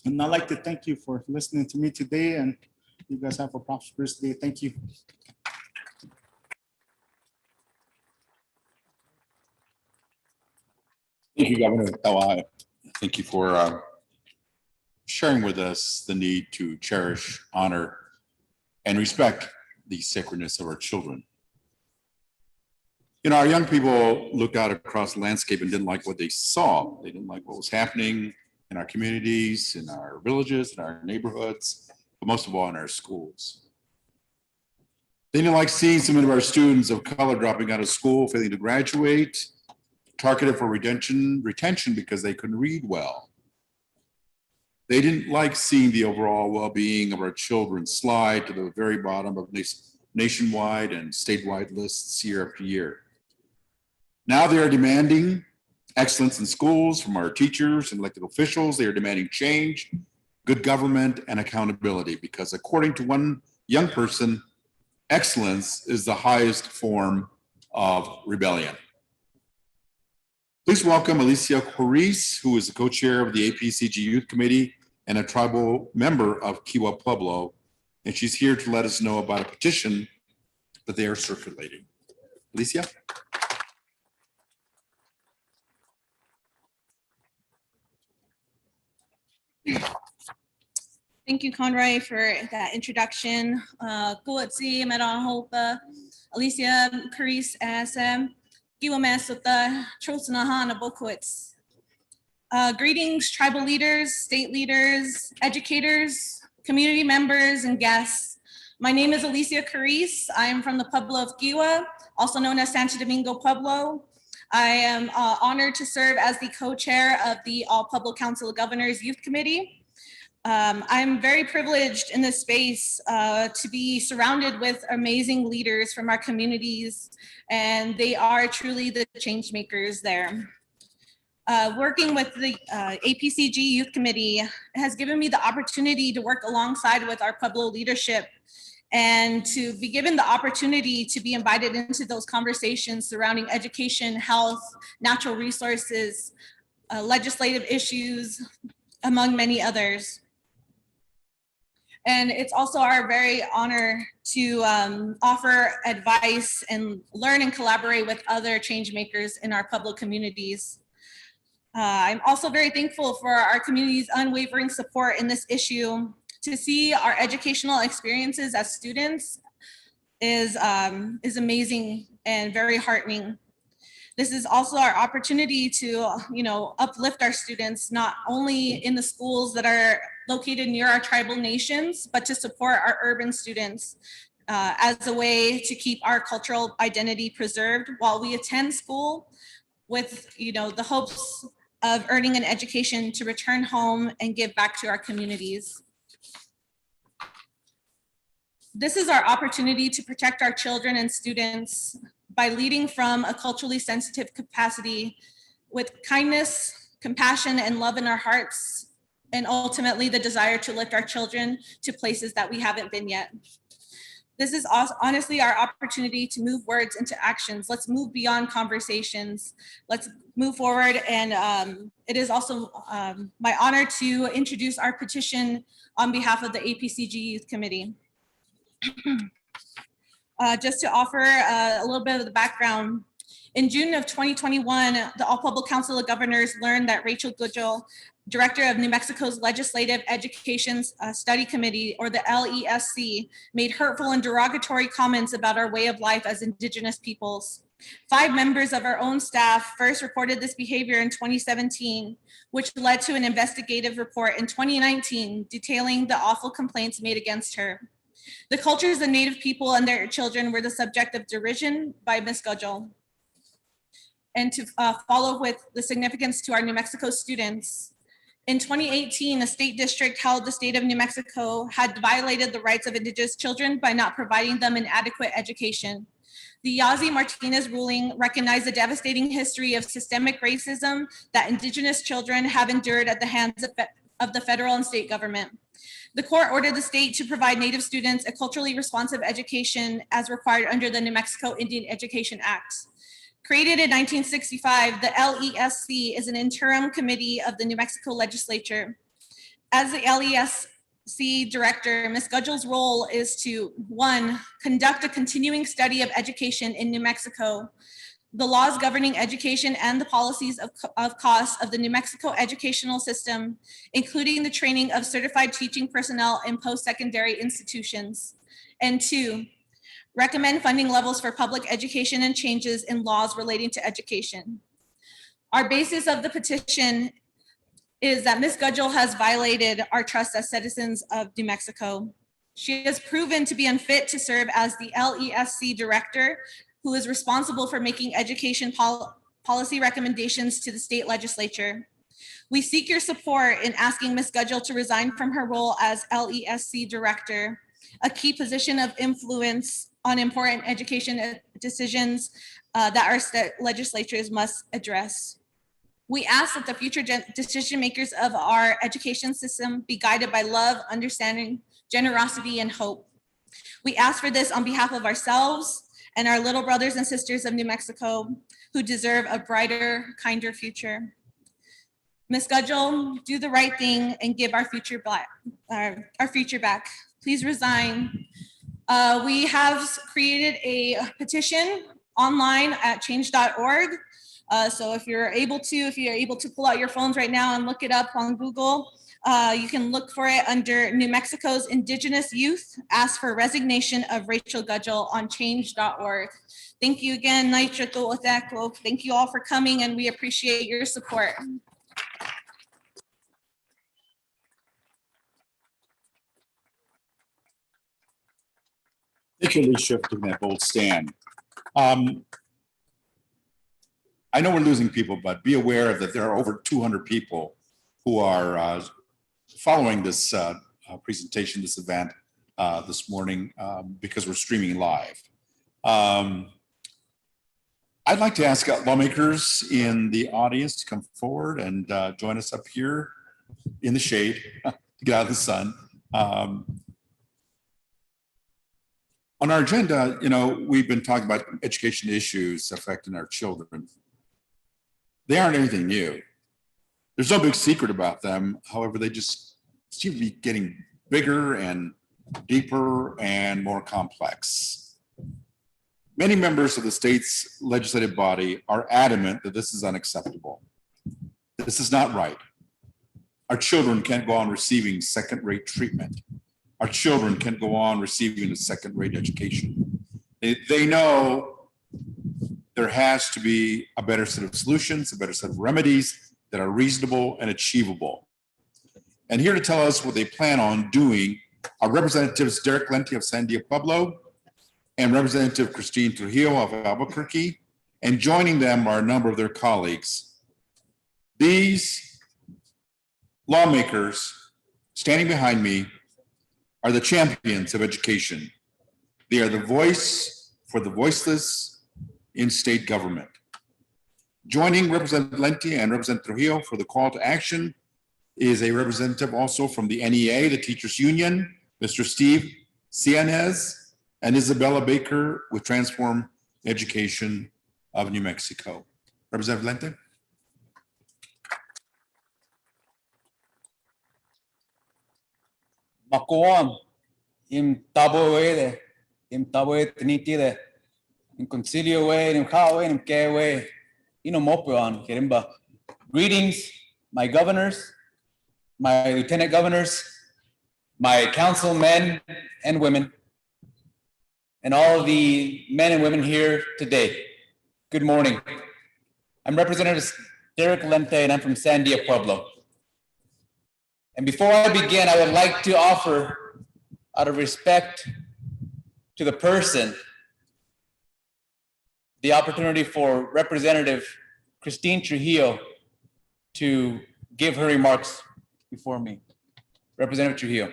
And I'd like to thank you for listening to me today, and you guys have a prosperous day. Thank you. Thank you, Governor L.I. Thank you for sharing with us the need to cherish, honor, and respect the sacredness of our children. You know, our young people looked out across the landscape and didn't like what they saw. They didn't like what was happening in our communities, in our villages, in our neighborhoods, but most of all in our schools. They didn't like seeing some of our students of color dropping out of school, failing to graduate, targeted for retention because they couldn't read well. They didn't like seeing the overall well-being of our children slide to the very bottom of nationwide and statewide lists year after year. Now they are demanding excellence in schools from our teachers and elected officials. They are demanding change, good government, and accountability, because according to one young person, excellence is the highest form of rebellion. Please welcome Alicia Coriz, who is the co-chair of the APCG Youth Committee and a tribal member of Kiwa Pueblo, and she's here to let us know about a petition that they are circulating. Alicia? Thank you, Conroy, for that introduction. Kuatsi Merahopa, Alicia Carice as Giwamasuta Trosanahan Abokwitz. Greetings, tribal leaders, state leaders, educators, community members, and guests. My name is Alicia Carice. I am from the Pueblo of Giwa, also known as Santo Domingo Pueblo. I am honored to serve as the co-chair of the All Pueblo Council of Governors Youth Committee. I'm very privileged in this space to be surrounded with amazing leaders from our communities, and they are truly the change makers there. Working with the APCG Youth Committee has given me the opportunity to work alongside with our Pueblo leadership and to be given the opportunity to be invited into those conversations surrounding education, health, natural resources, legislative issues, among many others. And it's also our very honor to offer advice and learn and collaborate with other change makers in our Pueblo communities. I'm also very thankful for our community's unwavering support in this issue. To see our educational experiences as students is amazing and very heartening. This is also our opportunity to, uplift our students, not only in the schools that are located near our tribal nations, but to support our urban students as a way to keep our cultural identity preserved while we attend school with, the hopes of earning an education to return home and give back to our communities. This is our opportunity to protect our children and students by leading from a culturally sensitive capacity with kindness, compassion, and love in our hearts, and ultimately the desire to lift our children to places that we haven't been yet. This is honestly our opportunity to move words into actions. Let's move beyond conversations. Let's move forward. And it is also my honor to introduce our petition on behalf of the APCG Youth Committee. Just to offer a little bit of the background, in June of 2021, the All Pueblo Council of Governors learned that Rachel Goodell, Director of New Mexico's Legislative Education Study Committee, or the LESC, made hurtful and derogatory comments about our way of life as Indigenous peoples. 5 members of our own staff first reported this behavior in 2017, which led to an investigative report in 2019 detailing the awful complaints made against her. The cultures of Native people and their children were the subject of derision by Ms. Goodell. And to follow with the significance to our New Mexico students, in 2018, a state district held the state of New Mexico had violated the rights of Indigenous children by not providing them an adequate education. The Yazzie Martinez ruling recognized the devastating history of systemic racism that Indigenous children have endured at the hands of the federal and state government. The court ordered the state to provide Native students a culturally responsive education as required under the New Mexico Indian Education Act. Created in 1965, the LESC is an interim committee of the New Mexico legislature. As the LESC director, Ms. Gudgell's role is to, 1, conduct a continuing study of education in New Mexico, the laws governing education and the policies of costs of the New Mexico educational system, including the training of certified teaching personnel in post-secondary institutions. And 2, recommend funding levels for public education and changes in laws relating to education. Our basis of the petition is that Ms. Gudgell has violated our trust as citizens of New Mexico. She has proven to be unfit to serve as the LESC director, who is responsible for making education policy recommendations to the state legislature. We seek your support in asking Ms. Gudgell to resign from her role as LESC director, a key position of influence on important education decisions that our state legislatures must address. We ask that the future decision makers of our education system be guided by love, understanding, generosity, and hope. We ask for this on behalf of ourselves and our little brothers and sisters of New Mexico who deserve a brighter, kinder future. Ms. Gudgell, do the right thing and give our future back. Please resign. We have created a petition online at change.org. So if you're able to pull out your phones right now and look it up on Google, you can look for it under New Mexico's Indigenous Youth, ask for resignation of Rachel Gudgell on change.org. Thank you again, thank you all for coming, and we appreciate your support. Thank you, Alicia, for taking that bold stand. I know we're losing people, but be aware that there are over 200 people who are following this presentation, this event this morning because we're streaming live. I'd like to ask lawmakers in the audience to come forward and join us up here in the shade to get out of the sun. On our agenda, we've been talking about education issues affecting our children. They aren't anything new. There's no big secret about them. However, they just seem to be getting bigger and deeper and more complex. Many members of the state's legislative body are adamant that this is unacceptable. This is not right. Our children can't go on receiving second-rate treatment. Our children can't go on receiving a second-rate education. They know there has to be a better set of solutions, a better set of remedies that are reasonable and achievable. And here to tell us what they plan on doing are Representatives Derek Lente of San Diego Pueblo and Representative Christine Trujillo of Albuquerque, and joining them are a number of their colleagues. These lawmakers standing behind me are the champions of education. They are the voice for the voiceless in state government. Joining Representative Lente and Representative Trujillo for the call to action is a representative also from the NEA, the Teachers Union, Mr. Steve Cianez, and Isabella Baker with Transform Education of New Mexico. Representative Lente. Makoam, im taboede, im taboe tenitide, in concilio way, in kawe, in kewe, inomopuan, kerimba. Greetings, my governors, my lieutenant governors, my councilmen and women, and all of the men and women here today. Good morning. I'm Representative Derek Lente, and I'm from San Diego Pueblo. And before I begin, I would like to offer, out of respect to the person, the opportunity for Representative Christine Trujillo to give her remarks before me. Representative Trujillo.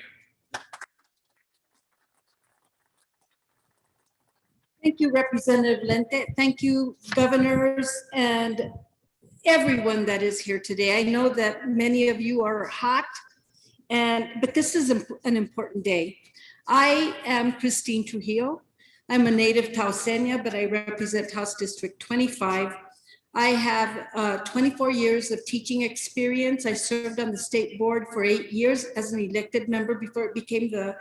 Thank you, Representative Lente. Thank you, governors and everyone that is here today. I know that many of you are hot, but this is an important day. I am Christine Trujillo. I'm a native Taosenia, but I represent House District 25. I have 24 years of teaching experience. I served on the state board for 8 years as an elected member before it became the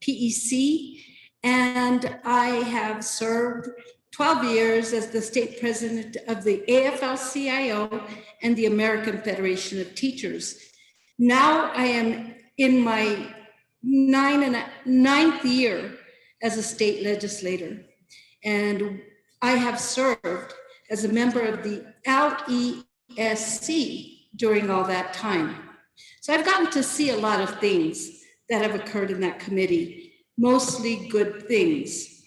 PEC. And I have served 12 years as the state president of the AFL-CIO and the American Federation of Teachers. Now I am in my ninth year as a state legislator. And I have served as a member of the LESC during all that time. So I've gotten to see a lot of things that have occurred in that committee, mostly good things.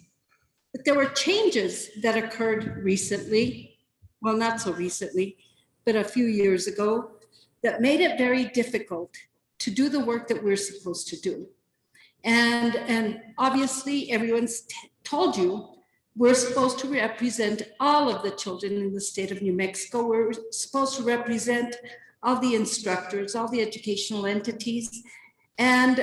But there were changes that occurred recently, well, not so recently, but a few years ago, that made it very difficult to do the work that we're supposed to do. And obviously everyone's told you we're supposed to represent all of the children in the state of New Mexico. We're supposed to represent all the instructors, all the educational entities, and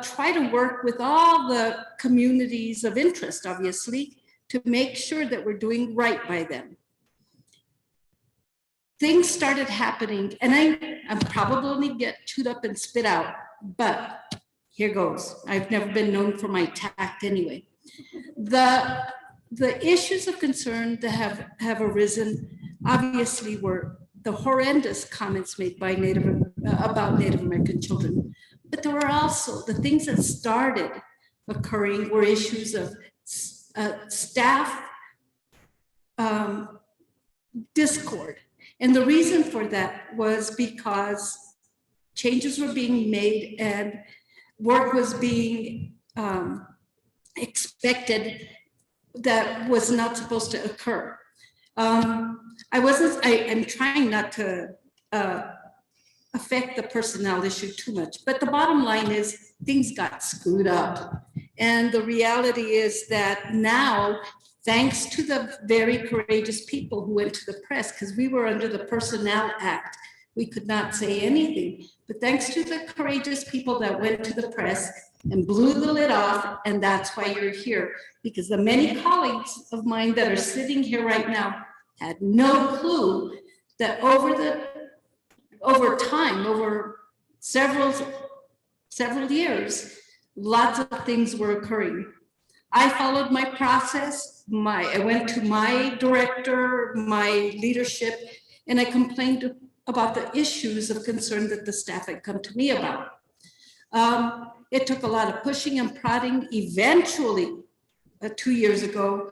try to work with all the communities of interest, obviously, to make sure that we're doing right by them. Things started happening, and I'm probably gonna get chewed up and spit out, but here goes. I've never been known for my tact anyway. The issues of concern that have arisen, obviously, were the horrendous comments made by about Native American children. But there were also the things that started occurring were issues of staff discord. And the reason for that was because changes were being made and work was being expected that was not supposed to occur. I'm trying not to affect the personnel issue too much, but the bottom line is things got screwed up. And the reality is that now, thanks to the very courageous people who went to the press, because we were under the Personnel Act, we could not say anything, but thanks to the courageous people that went to the press and blew the lid off, and that's why you're here, because the many colleagues of mine that are sitting here right now had no clue that over time, over several years, lots of things were occurring. I followed my process. I went to my director, my leadership, and I complained about the issues of concern that the staff had come to me about. It took a lot of pushing and prodding. Eventually, 2 years ago,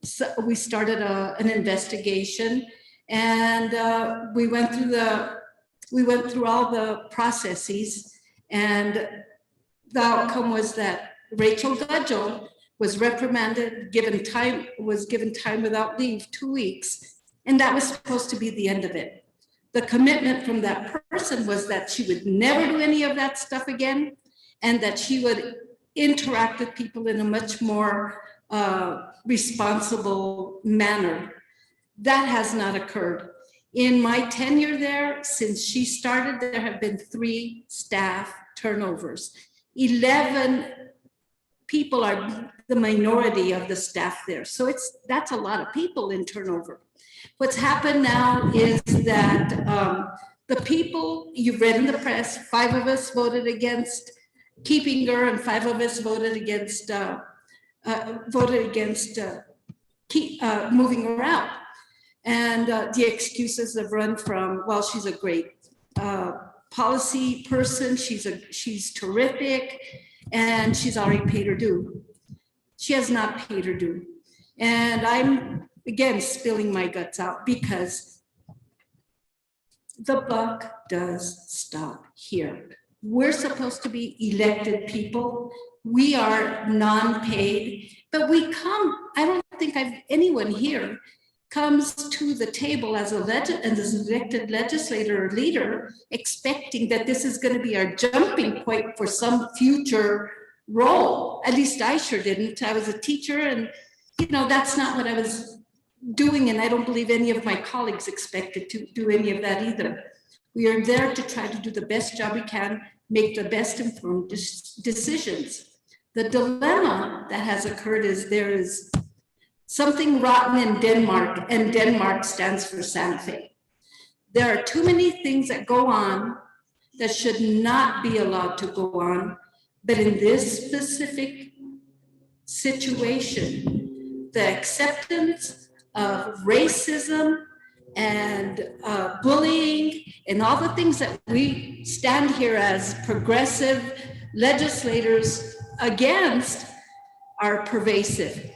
so we started an investigation, and we went through all the processes, and the outcome was that Rachel Gudgel was reprimanded, was given time without leave, 2 weeks, and that was supposed to be the end of it. The commitment from that person was that she would never do any of that stuff again, and that she would interact with people in a much more responsible manner. That has not occurred. In my tenure there, since she started, there have been 3 staff turnovers. 11 people are the minority of the staff there. So that's a lot of people in turnover. What's happened now is that the people you've read in the press, 5 of us voted against keeping her, and 5 of us voted against moving her out. And the excuses have run from, well, she's a great policy person, she's terrific, and she's already paid her due. She has not paid her due. And I'm, again, spilling my guts out because the buck does stop here. We're supposed to be elected people. We are non-paid, but we come, I don't think anyone here comes to the table as an elected legislator or leader expecting that this is going to be our jumping point for some future role. At least I sure didn't. I was a teacher, and that's not what I was doing, and I don't believe any of my colleagues expected to do any of that either. We are there to try to do the best job we can, make the best informed decisions. The dilemma that has occurred is there is something rotten in Denmark, and Denmark stands for Santa Fe. There are too many things that go on that should not be allowed to go on, but in this specific situation, the acceptance of racism and bullying and all the things that we stand here as progressive legislators against are pervasive.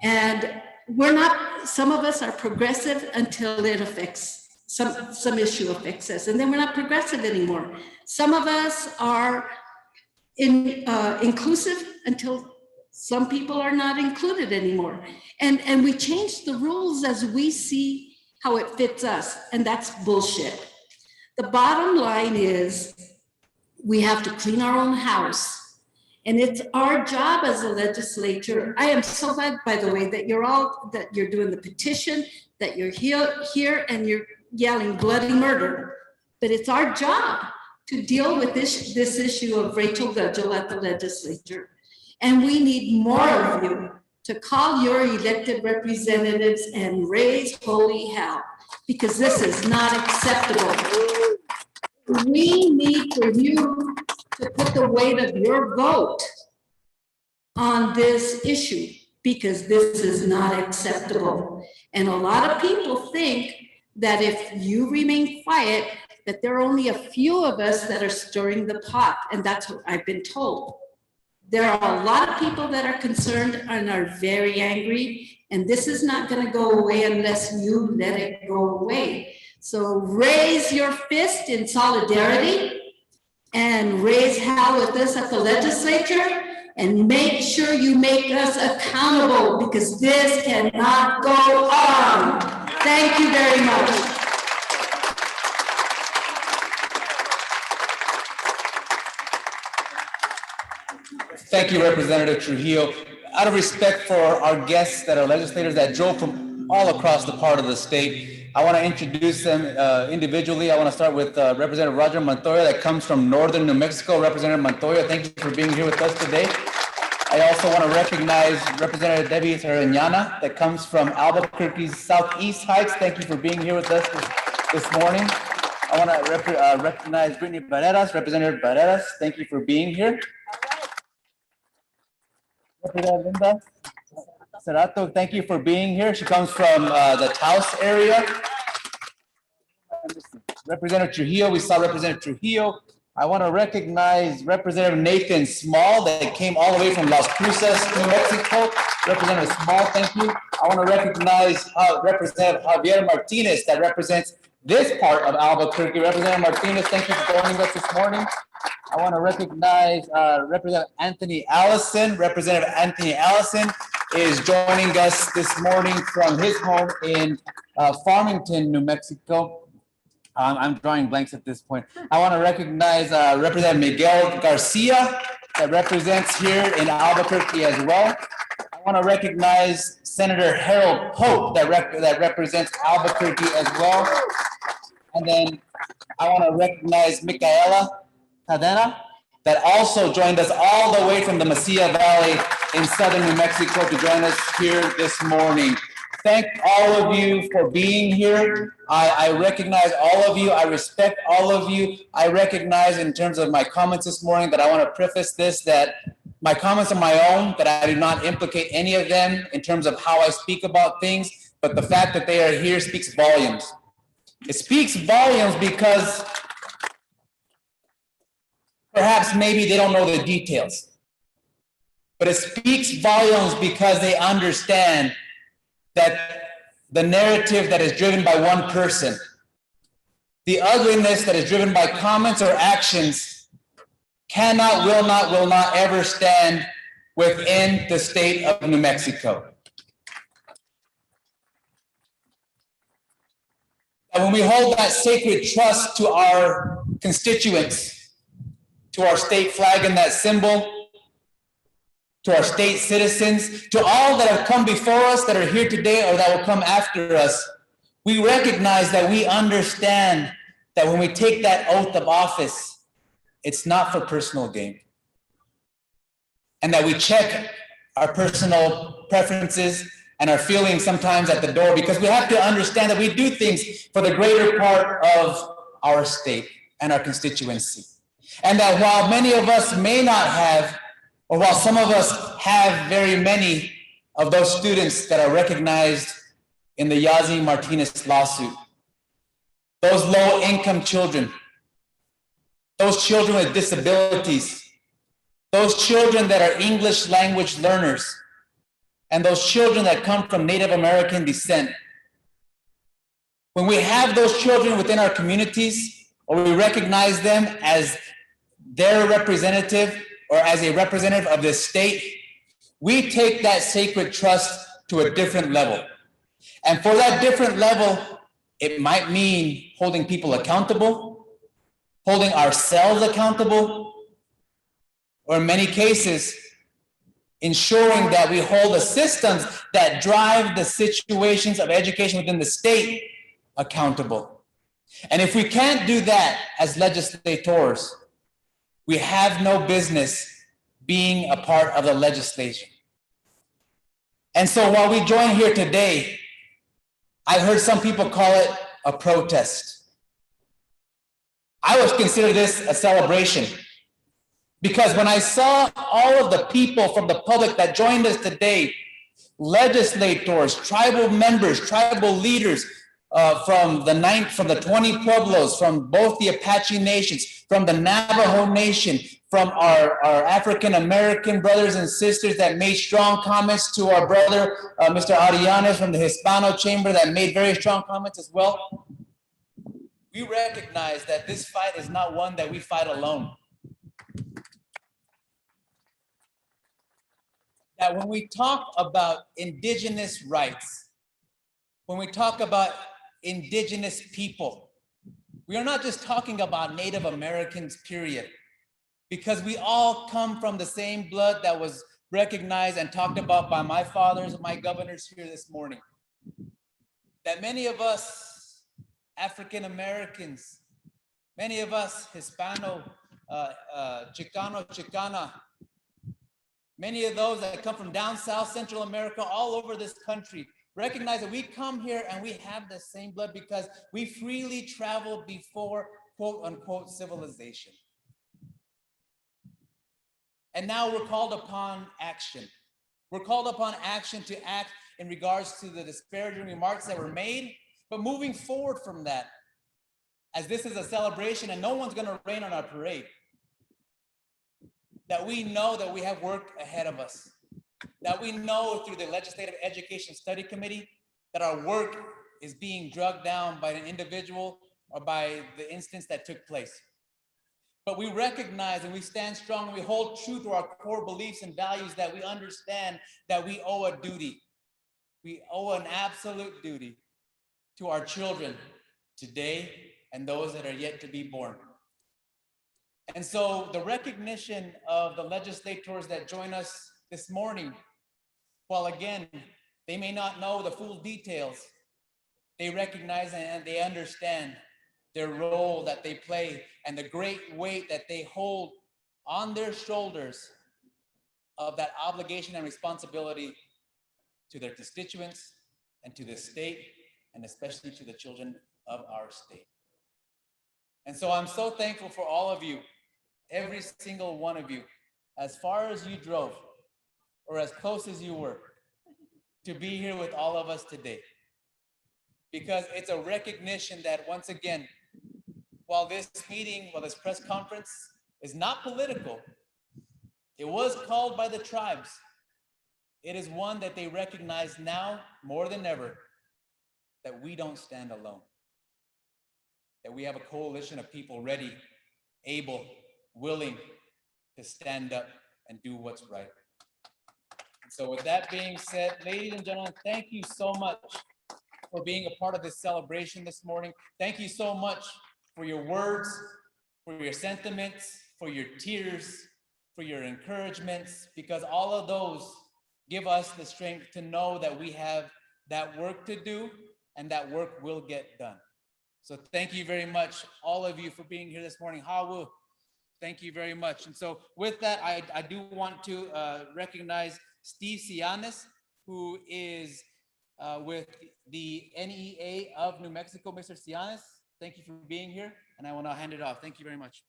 And we're not, some of us are progressive until it affects, some issue affects us, and then we're not progressive anymore. Some of us are inclusive until some people are not included anymore. And we change the rules as we see how it fits us, and that's bullshit. The bottom line is we have to clean our own house. And it's our job as a legislature. I am so glad, by the way, that you're doing the petition, that you're here and you're yelling bloody murder. But it's our job to deal with this issue of Rachel Gudgel at the legislature. And we need more of you to call your elected representatives and raise holy hell, because this is not acceptable. We need for you to put the weight of your vote on this issue, because this is not acceptable. And a lot of people think that if you remain quiet, that there are only a few of us that are stirring the pot, and that's what I've been told. There are a lot of people that are concerned and are very angry, and this is not going to go away unless you let it go away. So raise your fist in solidarity and raise hell with us at the legislature, and make sure you make us accountable, because this cannot go on. Thank you very much. Thank you, Representative Trujillo. Out of respect for our guests that are legislators that drove from all across the part of the state, I want to introduce them individually. I want to start with Representative Roger Montoya that comes from northern New Mexico. Representative Montoya, thank you for being here with us today. I also want to recognize Representative Debbie Sariñana that comes from Albuquerque's Southeast Heights. Thank you for being here with us this morning. I want to recognize Brittany Barreras, Representative Barreras. Thank you for being here. Representative Linda Cerato, thank you for being here. She comes from the Taos area. Representative Trujillo, we saw Representative Trujillo. I want to recognize Representative Nathan Small that came all the way from Las Cruces, New Mexico. Representative Small, thank you. I want to recognize Representative Javier Martinez that represents this part of Albuquerque. Representative Martinez, thank you for joining us this morning. I want to recognize Representative Anthony Allison. Representative Anthony Allison is joining us this morning from his home in Farmington, New Mexico. I'm drawing blanks at this point. I want to recognize Representative Miguel Garcia that represents here in Albuquerque as well. I want to recognize Senator Harold Pope that represents Albuquerque as well. And then I want to recognize Micaela Cadena that also joined us all the way from the Mesilla Valley in southern New Mexico to join us here this morning. Thank all of you for being here. I recognize all of you. I respect all of you. I recognize in terms of my comments this morning that I want to preface this, that my comments are my own, that I do not implicate any of them in terms of how I speak about things, but the fact that they are here speaks volumes. It speaks volumes because perhaps maybe they don't know the details, but it speaks volumes because they understand that the narrative that is driven by one person, the ugliness that is driven by comments or actions cannot, will not ever stand within the state of New Mexico. And when we hold that sacred trust to our constituents, to our state flag and that symbol, to our state citizens, to all that have come before us, that are here today, or that will come after us, we recognize that we understand that when we take that oath of office, it's not for personal gain. And that we check our personal preferences and our feelings sometimes at the door, because we have to understand that we do things for the greater part of our state and our constituency. And that while many of us may not have, or while some of us have very many of those students that are recognized in the Yazi Martinez lawsuit, those low-income children, those children with disabilities, those children that are English language learners, and those children that come from Native American descent, when we have those children within our communities, or we recognize them as their representative, or as a representative of this state, we take that sacred trust to a different level. And for that different level, it might mean holding people accountable, holding ourselves accountable, or in many cases, ensuring that we hold the systems that drive the situations of education within the state accountable. And if we can't do that as legislators, we have no business being a part of the legislation. And so while we join here today, I've heard some people call it a protest. I would consider this a celebration, because when I saw all of the people from the public that joined us today, legislators, tribal members, tribal leaders, from the 20 pueblos, from both the Apache nations, from the Navajo Nation, from our African American brothers and sisters that made strong comments, to our brother, Mr. Arianes from the Hispano Chamber that made very strong comments as well. We recognize that this fight is not one that we fight alone. That when we talk about Indigenous rights, when we talk about Indigenous people, we are not just talking about Native Americans, period, because we all come from the same blood that was recognized and talked about by my fathers and my governors here this morning. That many of us African Americans, many of us Hispano, Chicano, Chicana, many of those that come from down south, Central America, all over this country, recognize that we come here and we have the same blood because we freely traveled before quote unquote civilization. And now we're called upon action. We're called upon action to act in regards to the disparaging remarks that were made, but moving forward from that, as this is a celebration and no one's gonna rain on our parade, that we know that we have work ahead of us, that we know through the Legislative Education Study Committee that our work is being drugged down by an individual or by the instance that took place. But we recognize and we stand strong and we hold true to our core beliefs and values that we understand that we owe a duty. We owe an absolute duty to our children today and those that are yet to be born. And so the recognition of the legislators that join us this morning, while again, they may not know the full details, they recognize and they understand their role that they play and the great weight that they hold on their shoulders of that obligation and responsibility to their constituents and to the state, and especially to the children of our state. And so I'm so thankful for all of you, every single one of you, as far as you drove or as close as you were, to be here with all of us today. Because it's a recognition that once again, while this meeting, while this press conference is not political, it was called by the tribes. It is one that they recognize now more than ever that we don't stand alone. That we have a coalition of people ready, able, willing to stand up and do what's right. And so with that being said, ladies and gentlemen, thank you so much for being a part of this celebration this morning. Thank you so much for your words, for your sentiments, for your tears, for your encouragements, because all of those give us the strength to know that we have that work to do and that work will get done. So thank you very much, all of you, for being here this morning. Hawu, thank you very much. And so with that, I do want to recognize Steve Cianes, who is with the NEA of New Mexico. Mr. Cianes, thank you for being here, and I will now hand it off. Thank you very much.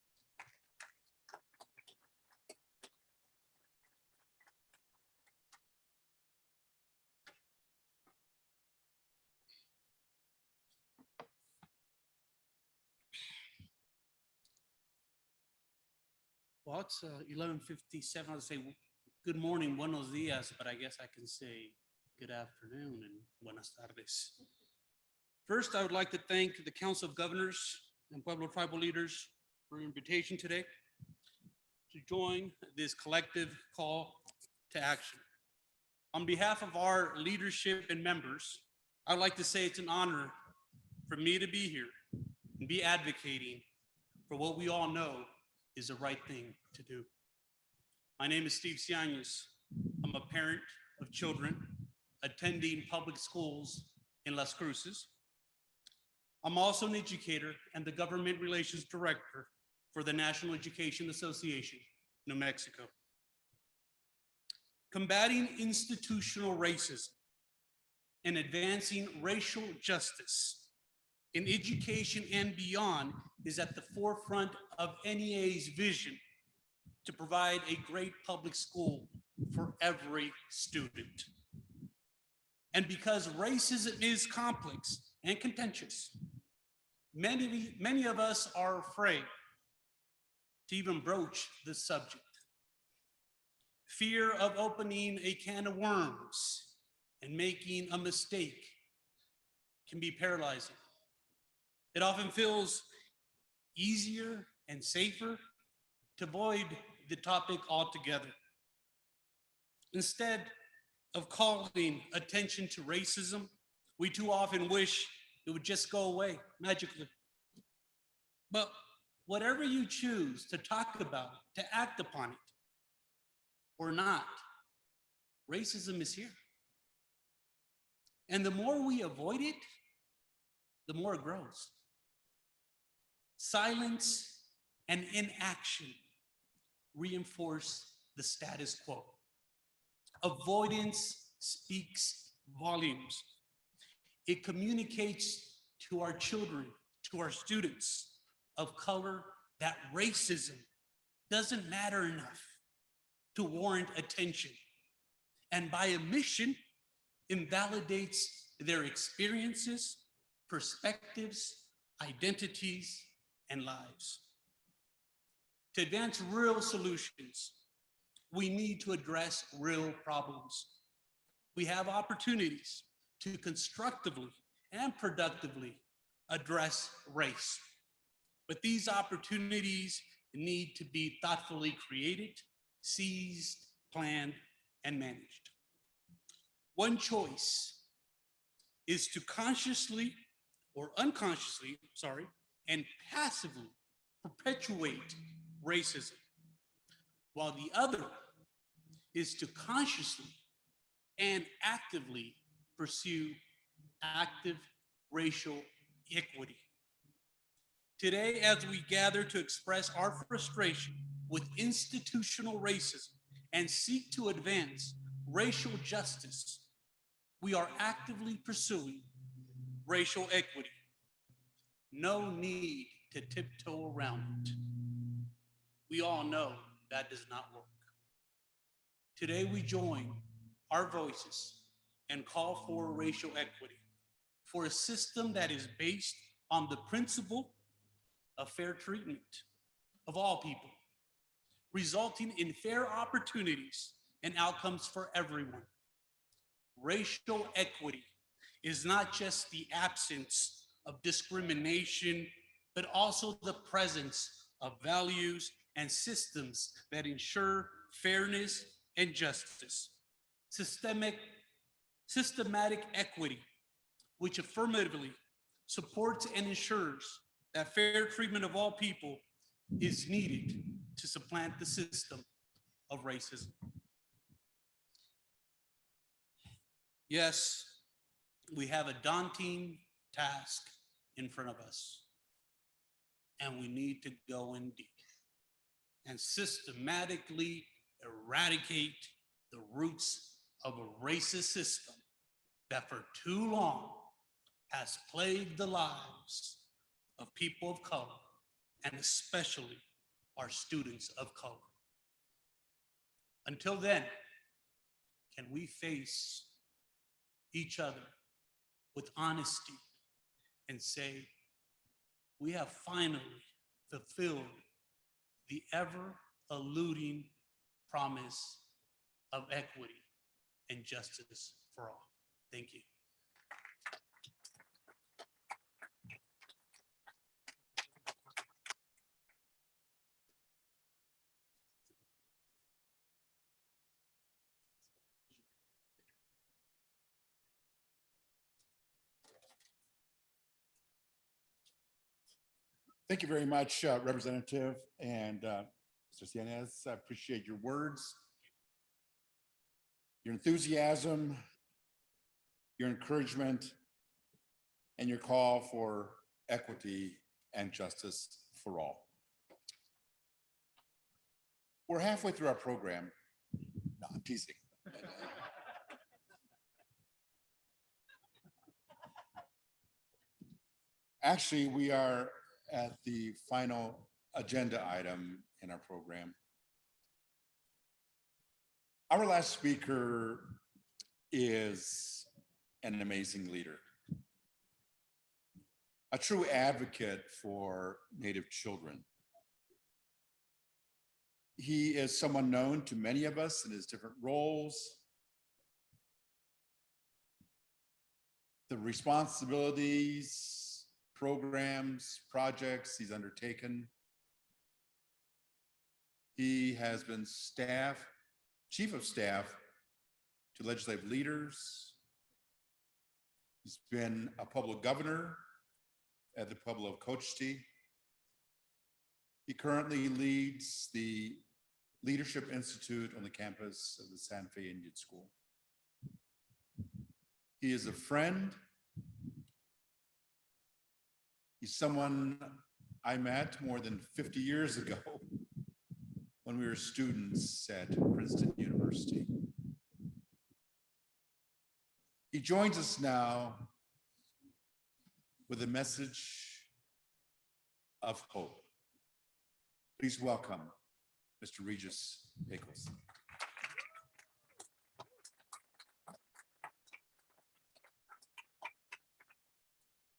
Well, it's 11:57. I'll say good morning, buenos dias, but I guess I can say good afternoon and buenas tardes. First, I would like to thank the Council of Governors and Pueblo tribal leaders for your invitation today to join this collective call to action. On behalf of our leadership and members, I'd like to say it's an honor for me to be here and be advocating for what we all know is the right thing to do. My name is Steve Cianes. I'm a parent of children attending public schools in Las Cruces. I'm also an educator and the Government Relations Director for the National Education Association, New Mexico. Combating institutional racism and advancing racial justice in education and beyond is at the forefront of NEA's vision to provide a great public school for every student. And because racism is complex and contentious, many of us are afraid to even broach this subject. Fear of opening a can of worms and making a mistake can be paralyzing. It often feels easier and safer to avoid the topic altogether. Instead of calling attention to racism, we too often wish it would just go away magically. But whatever you choose to talk about, to act upon it, or not, racism is here. And the more we avoid it, the more it grows. Silence and inaction reinforce the status quo. Avoidance speaks volumes. It communicates to our children, to our students of color, that racism doesn't matter enough to warrant attention. And by omission, invalidates their experiences, perspectives, identities, and lives. To advance real solutions, we need to address real problems. We have opportunities to constructively and productively address race. But these opportunities need to be thoughtfully created, seized, planned, and managed. One choice is to consciously or unconsciously, and passively perpetuate racism, while the other is to consciously and actively pursue active racial equity. Today, as we gather to express our frustration with institutional racism and seek to advance racial justice, we are actively pursuing racial equity. No need to tiptoe around it. We all know that does not work. Today, we join our voices and call for racial equity, for a system that is based on the principle of fair treatment of all people, resulting in fair opportunities and outcomes for everyone. Racial equity is not just the absence of discrimination, but also the presence of values and systems that ensure fairness and justice. Systematic equity, which affirmatively supports and ensures that fair treatment of all people is needed to supplant the system of racism. Yes, we have a daunting task in front of us, and we need to go in deep and systematically eradicate the roots of a racist system that for too long has plagued the lives of people of color, and especially our students of color. Until then, can we face each other with honesty and say, we have finally fulfilled the ever-eluding promise of equity and justice for all. Thank you. Thank you very much, Representative and Mr. Cienez. I appreciate your words, your enthusiasm, your encouragement, and your call for equity and justice for all. We're halfway through our program. No, I'm teasing. Actually, we are at the final agenda item in our program. Our last speaker is an amazing leader, a true advocate for Native children. He is someone known to many of us in his different roles, the responsibilities, programs, projects he's undertaken. He has been chief of staff to legislative leaders. He's been a Pueblo governor at the Pueblo of Cochiti. He currently leads the Leadership Institute on the campus of the Santa Fe Indian School. He is a friend. He's someone I met more than 50 years ago when we were students at Princeton University. He joins us now with a message of hope. Please welcome Mr. Regis Pickles.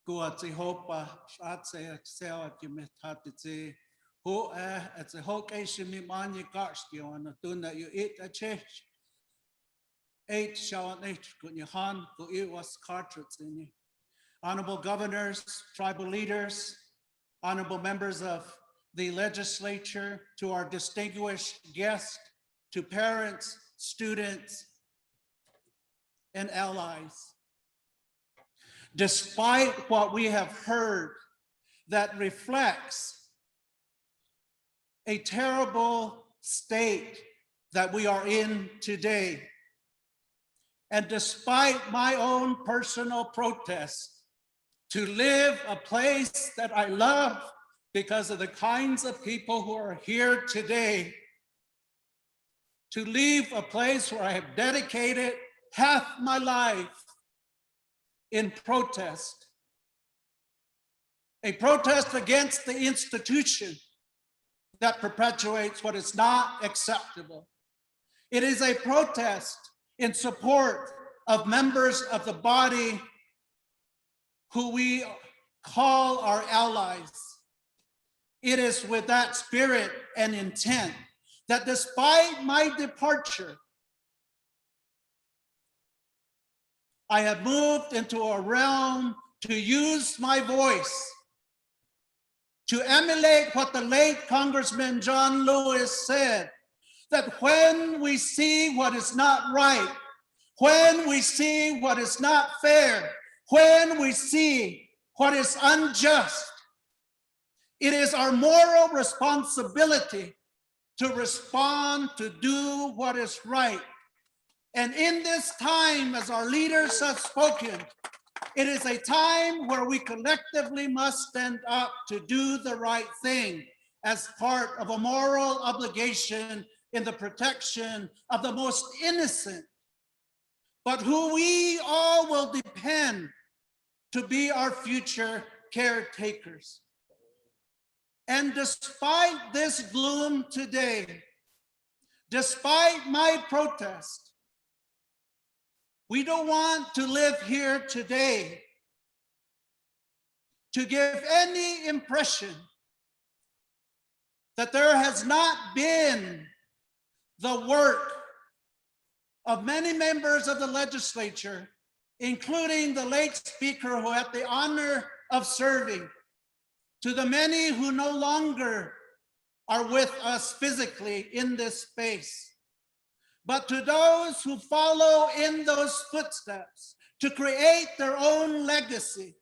Kua te hopa, shatse, seo at yumitati, ho at the hoke ashimi mani karski on a tuna you eat a church. 8 shall not kun you han, go it was cartridge in you. Honorable governors, tribal leaders, honorable members of the legislature, to our distinguished guests, to parents, students, and allies. Despite what we have heard that reflects a terrible state that we are in today, and despite my own personal protest to live a place that I love because of the kinds of people who are here today, to leave a place where I have dedicated half my life in protest, a protest against the institution that perpetuates what is not acceptable. It is a protest in support of members of the body who we call our allies. It is with that spirit and intent that despite my departure, I have moved into a realm to use my voice to emulate what the late Congressman John Lewis said, that when we see what is not right, when we see what is not fair, when we see what is unjust, it is our moral responsibility to respond, to do what is right. And in this time, as our leaders have spoken, it is a time where we collectively must stand up to do the right thing as part of a moral obligation in the protection of the most innocent, but who we all will depend to be our future caretakers. And despite this gloom today, despite my protest, we don't want to live here today to give any impression that there has not been the work of many members of the legislature, including the late speaker who had the honor of serving, to the many who no longer are with us physically in this space, but to those who follow in those footsteps to create their own legacy,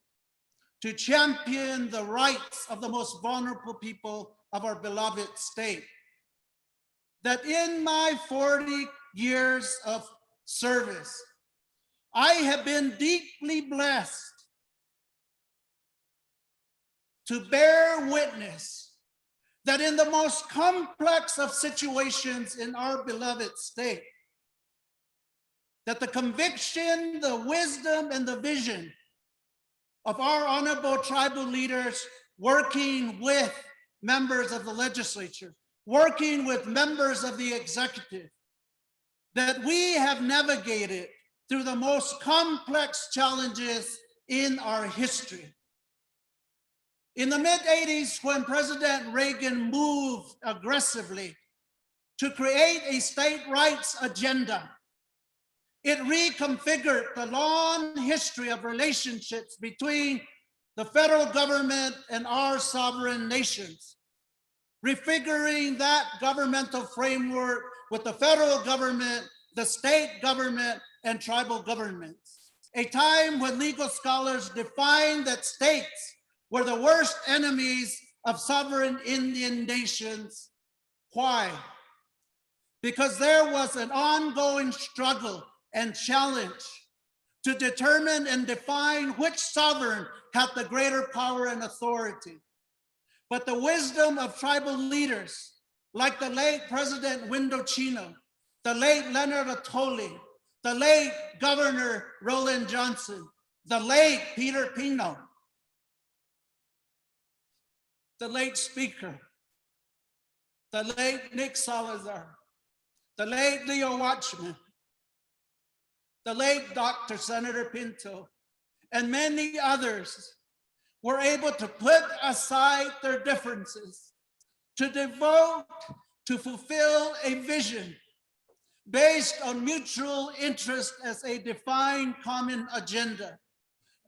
to champion the rights of the most vulnerable people of our beloved state. That in my 40 years of service, I have been deeply blessed to bear witness that in the most complex of situations in our beloved state, that the conviction, the wisdom, and the vision of our honorable tribal leaders working with members of the legislature, working with members of the executive, that we have navigated through the most complex challenges in our history. In the mid-'80s, when President Reagan moved aggressively to create a state rights agenda, it reconfigured the long history of relationships between the federal government and our sovereign nations, refiguring that governmental framework with the federal government, the state government, and tribal governments. A time when legal scholars defined that states were the worst enemies of sovereign Indian nations. Why? Because there was an ongoing struggle and challenge to determine and define which sovereign had the greater power and authority. But the wisdom of tribal leaders, like the late President Windocino, the late Leonard Atoli, the late Governor Roland Johnson, the late Peter Pino, the late Speaker, the late Nick Salazar, the late Leo Watchman, the late Dr. Senator Pinto, and many others were able to put aside their differences, to devote, to fulfill a vision based on mutual interest as a defined common agenda,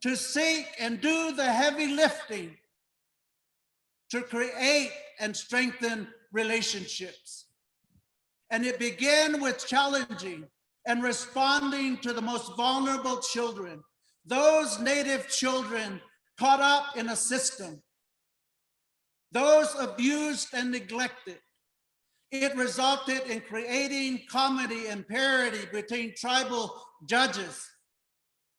to seek and do the heavy lifting, to create and strengthen relationships. And it began with challenging and responding to the most vulnerable children, those Native children caught up in a system, those abused and neglected. It resulted in creating comedy and parody between tribal judges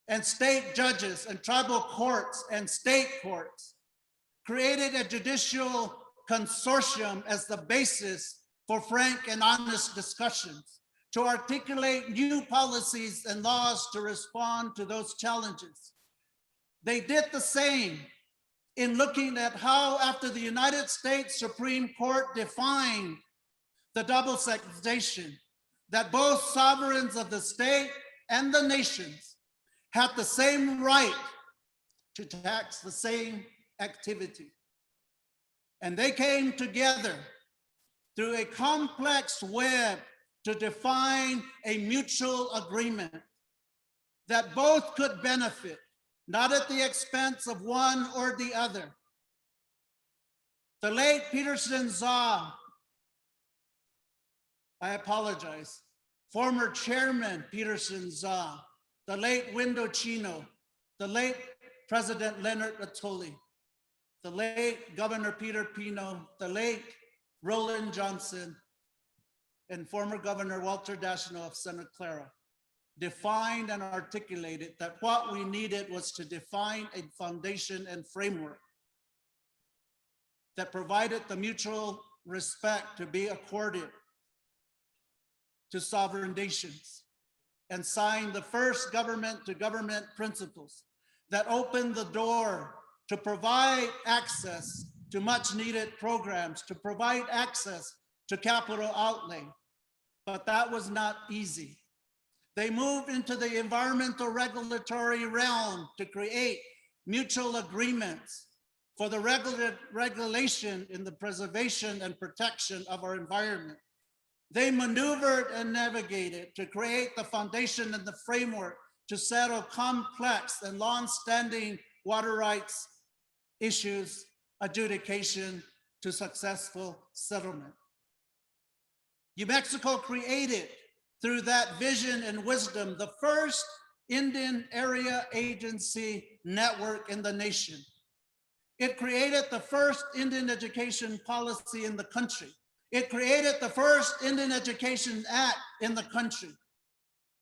and state judges and tribal courts and state courts, created a judicial consortium as the basis for frank and honest discussions, to articulate new policies and laws to respond to those challenges. They did the same in looking at how, after the United States Supreme Court defined the double taxation, that both sovereigns of the state and the nations had the same right to tax the same activity. And they came together through a complex web to define a mutual agreement that both could benefit, not at the expense of one or the other. The late Peterson Zaw, I apologize, former Chairman Peterson Zaw, the late Windo Chino, the late President Leonard Atoli, the late Governor Peter Pino, the late Roland Johnson, and former Governor Walter Daschno of Santa Clara defined and articulated that what we needed was to define a foundation and framework that provided the mutual respect to be accorded to sovereign nations, and signed the first government-to-government principles that opened the door to provide access to much-needed programs, to provide access to capital outlay. But that was not easy. They moved into the environmental regulatory realm to create mutual agreements for the regulation in the preservation and protection of our environment. They maneuvered and navigated to create the foundation and the framework to settle complex and long-standing water rights issues, adjudication to successful settlement. New Mexico created, through that vision and wisdom, the first Indian Area Agency network in the nation. It created the first Indian education policy in the country. It created the first Indian Education Act in the country.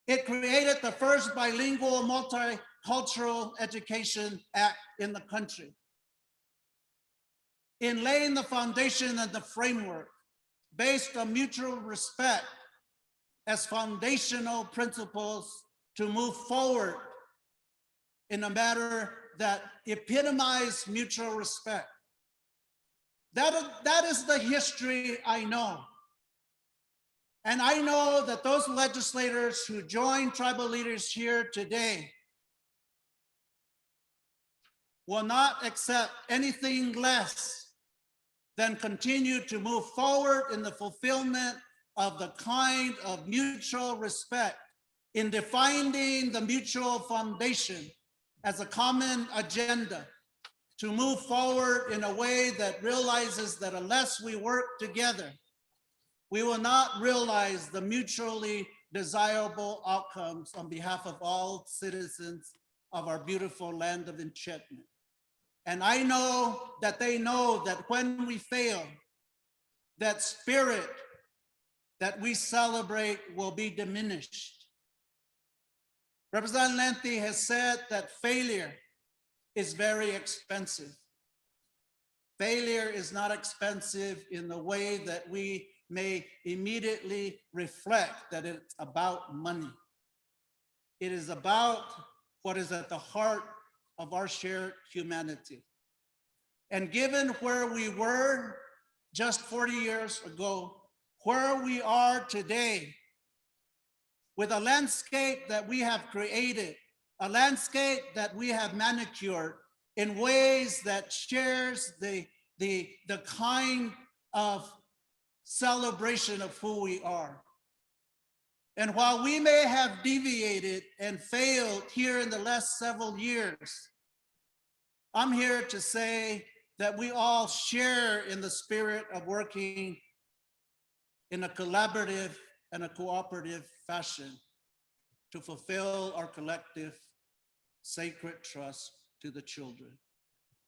It created the first bilingual multicultural education act in the country. In laying the foundation and the framework based on mutual respect as foundational principles to move forward in a matter that epitomize mutual respect. That is the history I know. And I know that those legislators who join tribal leaders here today will not accept anything less than continue to move forward in the fulfillment of the kind of mutual respect in defining the mutual foundation as a common agenda to move forward in a way that realizes that unless we work together, we will not realize the mutually desirable outcomes on behalf of all citizens of our beautiful land of enchantment. And I know that they know that when we fail, that spirit that we celebrate will be diminished. Representative Lanty has said that failure is very expensive. Failure is not expensive in the way that we may immediately reflect that it's about money. It is about what is at the heart of our shared humanity. And given where we were just 40 years ago, where we are today, with a landscape that we have created, a landscape that we have manicured, in ways that shares the kind of celebration of who we are. And while we may have deviated and failed here in the last several years, I'm here to say that we all share in the spirit of working in a collaborative and a cooperative fashion to fulfill our collective sacred trust to the children,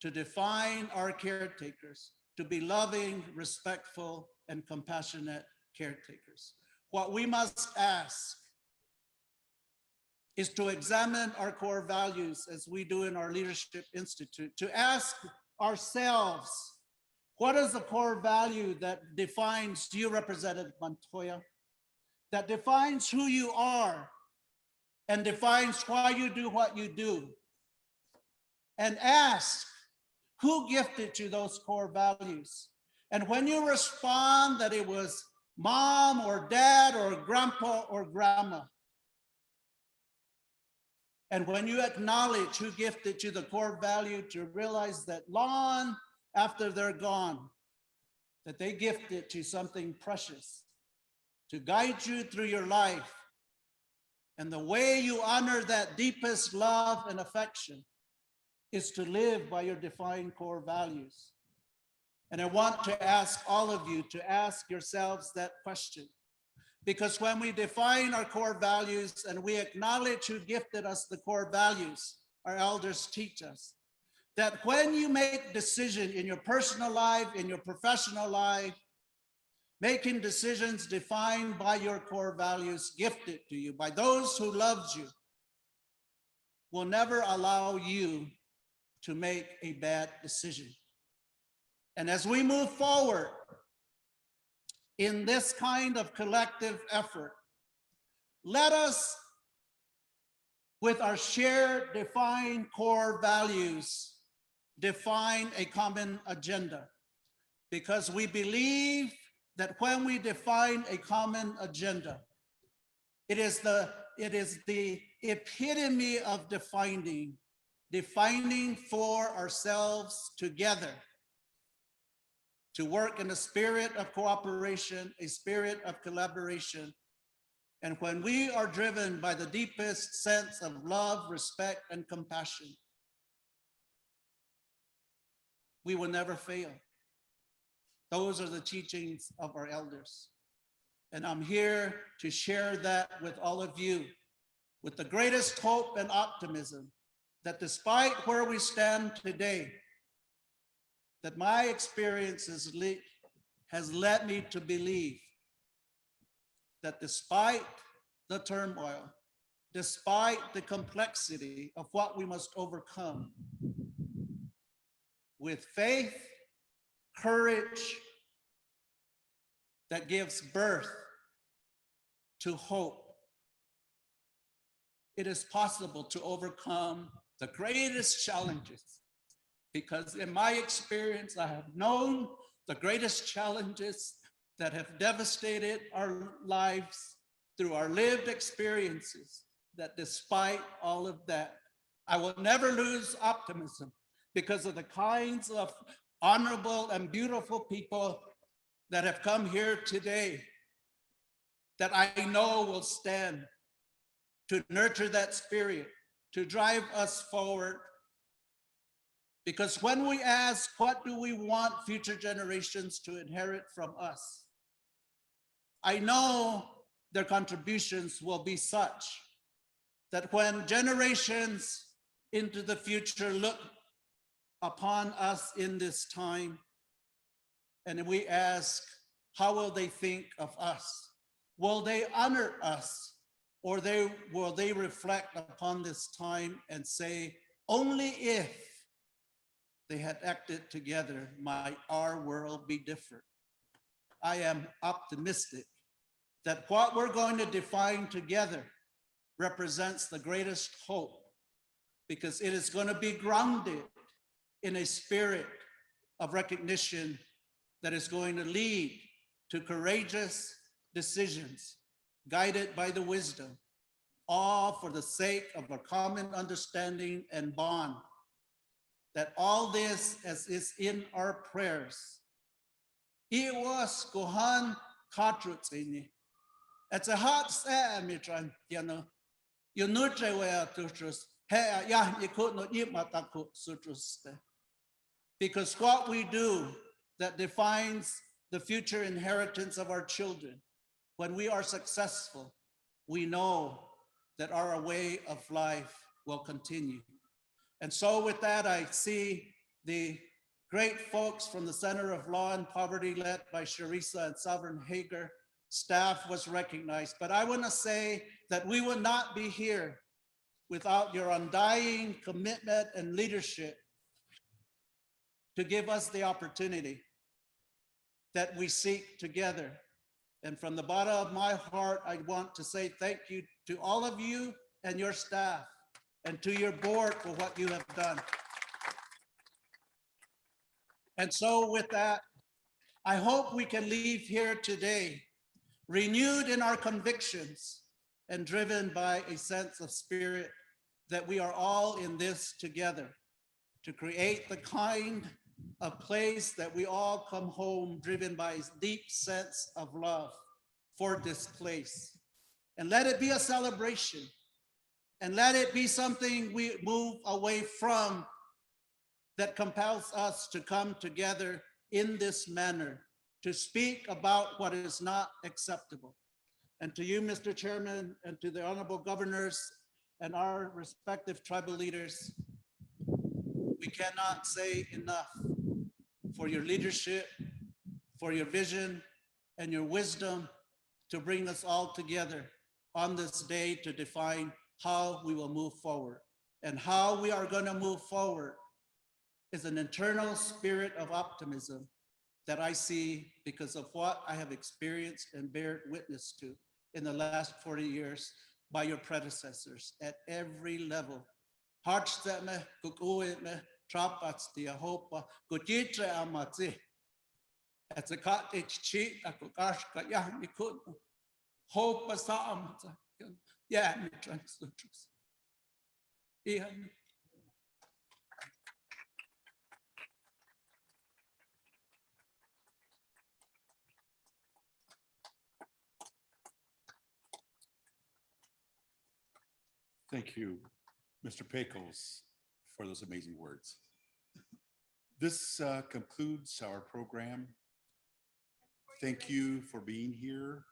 to define our caretakers, to be loving, respectful, and compassionate caretakers. What we must ask is to examine our core values as we do in our Leadership Institute, to ask ourselves, what is the core value that defines you, Representative Montoya, that defines who you are and defines why you do what you do? And ask, who gifted you those core values? And when you respond that it was mom or dad or grandpa or grandma, and when you acknowledge who gifted you the core value, to realize that long after they're gone, that they gifted you something precious to guide you through your life. And the way you honor that deepest love and affection is to live by your defined core values. And I want to ask all of you to ask yourselves that question. Because when we define our core values and we acknowledge who gifted us the core values, our elders teach us that when you make decisions in your personal life, in your professional life, making decisions defined by your core values gifted to you by those who loved you will never allow you to make a bad decision. And as we move forward in this kind of collective effort, let us, with our shared defined core values, define a common agenda. Because we believe that when we define a common agenda, it is the epitome of defining for ourselves together to work in a spirit of cooperation, a spirit of collaboration. And when we are driven by the deepest sense of love, respect, and compassion, we will never fail. Those are the teachings of our elders. And I'm here to share that with all of you with the greatest hope and optimism that despite where we stand today, that my experience has led me to believe that despite the turmoil, despite the complexity of what we must overcome, with faith, courage that gives birth to hope, it is possible to overcome the greatest challenges. Because in my experience, I have known the greatest challenges that have devastated our lives through our lived experiences, that despite all of that, I will never lose optimism because of the kinds of honorable and beautiful people that have come here today that I know will stand to nurture that spirit, to drive us forward. Because when we ask, what do we want future generations to inherit from us? I know their contributions will be such that when generations into the future look upon us in this time, and we ask, how will they think of us? Will they honor us? Or will they reflect upon this time and say, only if they had acted together might our world be different? I am optimistic that what we're going to define together represents the greatest hope, because it is going to be grounded in a spirit of recognition that is going to lead to courageous decisions guided by the wisdom, all for the sake of a common understanding and bond that all this as is in our prayers. It was Gohan Katrutzini. It's a hot mitran, you know. You know, because what we do that defines the future inheritance of our children. When we are successful, we know that our way of life will continue. And so with that, I see the great folks from the Center of Law and Poverty led by Sharisa and Sovereign Hager. Staff was recognized, but I want to say that we would not be here without your undying commitment and leadership to give us the opportunity that we seek together. And from the bottom of my heart, I want to say thank you to all of you and your staff and to your board for what you have done. And so with that, I hope we can leave here today renewed in our convictions and driven by a sense of spirit that we are all in this together to create the kind of place that we all come home driven by a deep sense of love for this place. And let it be a celebration, and let it be something we move away from that compels us to come together in this manner to speak about what is not acceptable. And to you, Mr. Chairman, and to the honorable governors and our respective tribal leaders, we cannot say enough for your leadership, for your vision and your wisdom to bring us all together on this day to define how we will move forward. And how we are going to move forward is an internal spirit of optimism that I see because of what I have experienced and bear witness to in the last 40 years by your predecessors at every level. Hartstemme, kukuitme, trapatstia hopa, kujitre amatsi. It's a cottage cheat, a kukash kaya nikut. Hopa saamata. Yeah, me translutrus. Ian. Thank you, Mr. Pecos, for those amazing words. This concludes our program. Thank you for being here.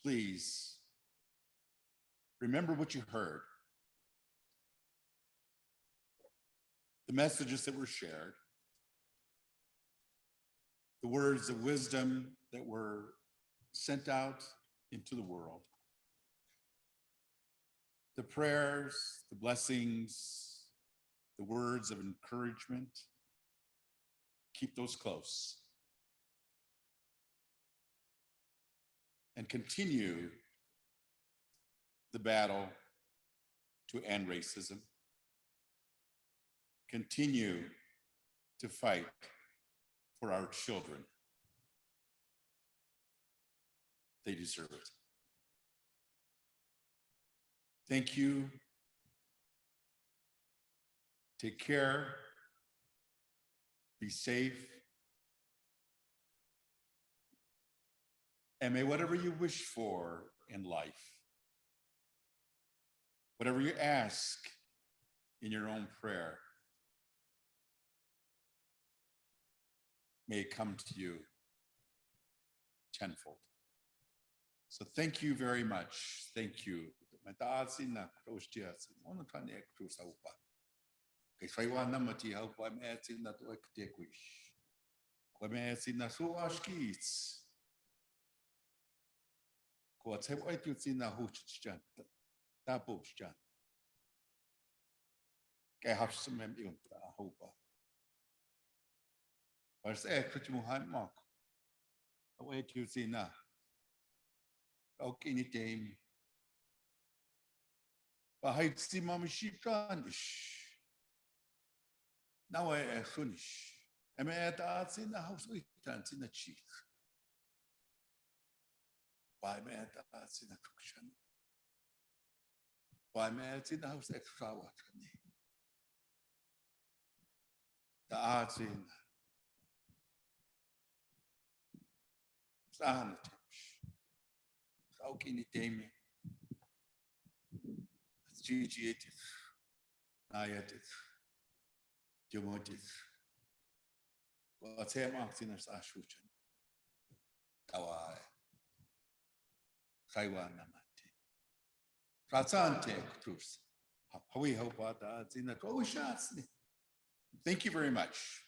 Please remember what you heard. The messages that were shared, the words of wisdom that were sent out into the world, the prayers, the blessings, the words of encouragement. Keep those close. And continue the battle to end racism. Continue to fight for our children. They deserve it. Thank you. Take care. Be safe. And may whatever you wish for in life, whatever you ask in your own prayer, may it come to you tenfold. So thank you very much. Thank you. Now I finish. I'm at the in the house with dance in the cheek. Why man that's in the cushion? Why man in the house extra water? the odds in. Saan How can you tame me? Gigi it. Nayat it. Jumot it. What's him acting as Ashuchan? Tawai. Taiwan Namati. Ratsante Cruz. How we hope about that in the shots. Thank you very much.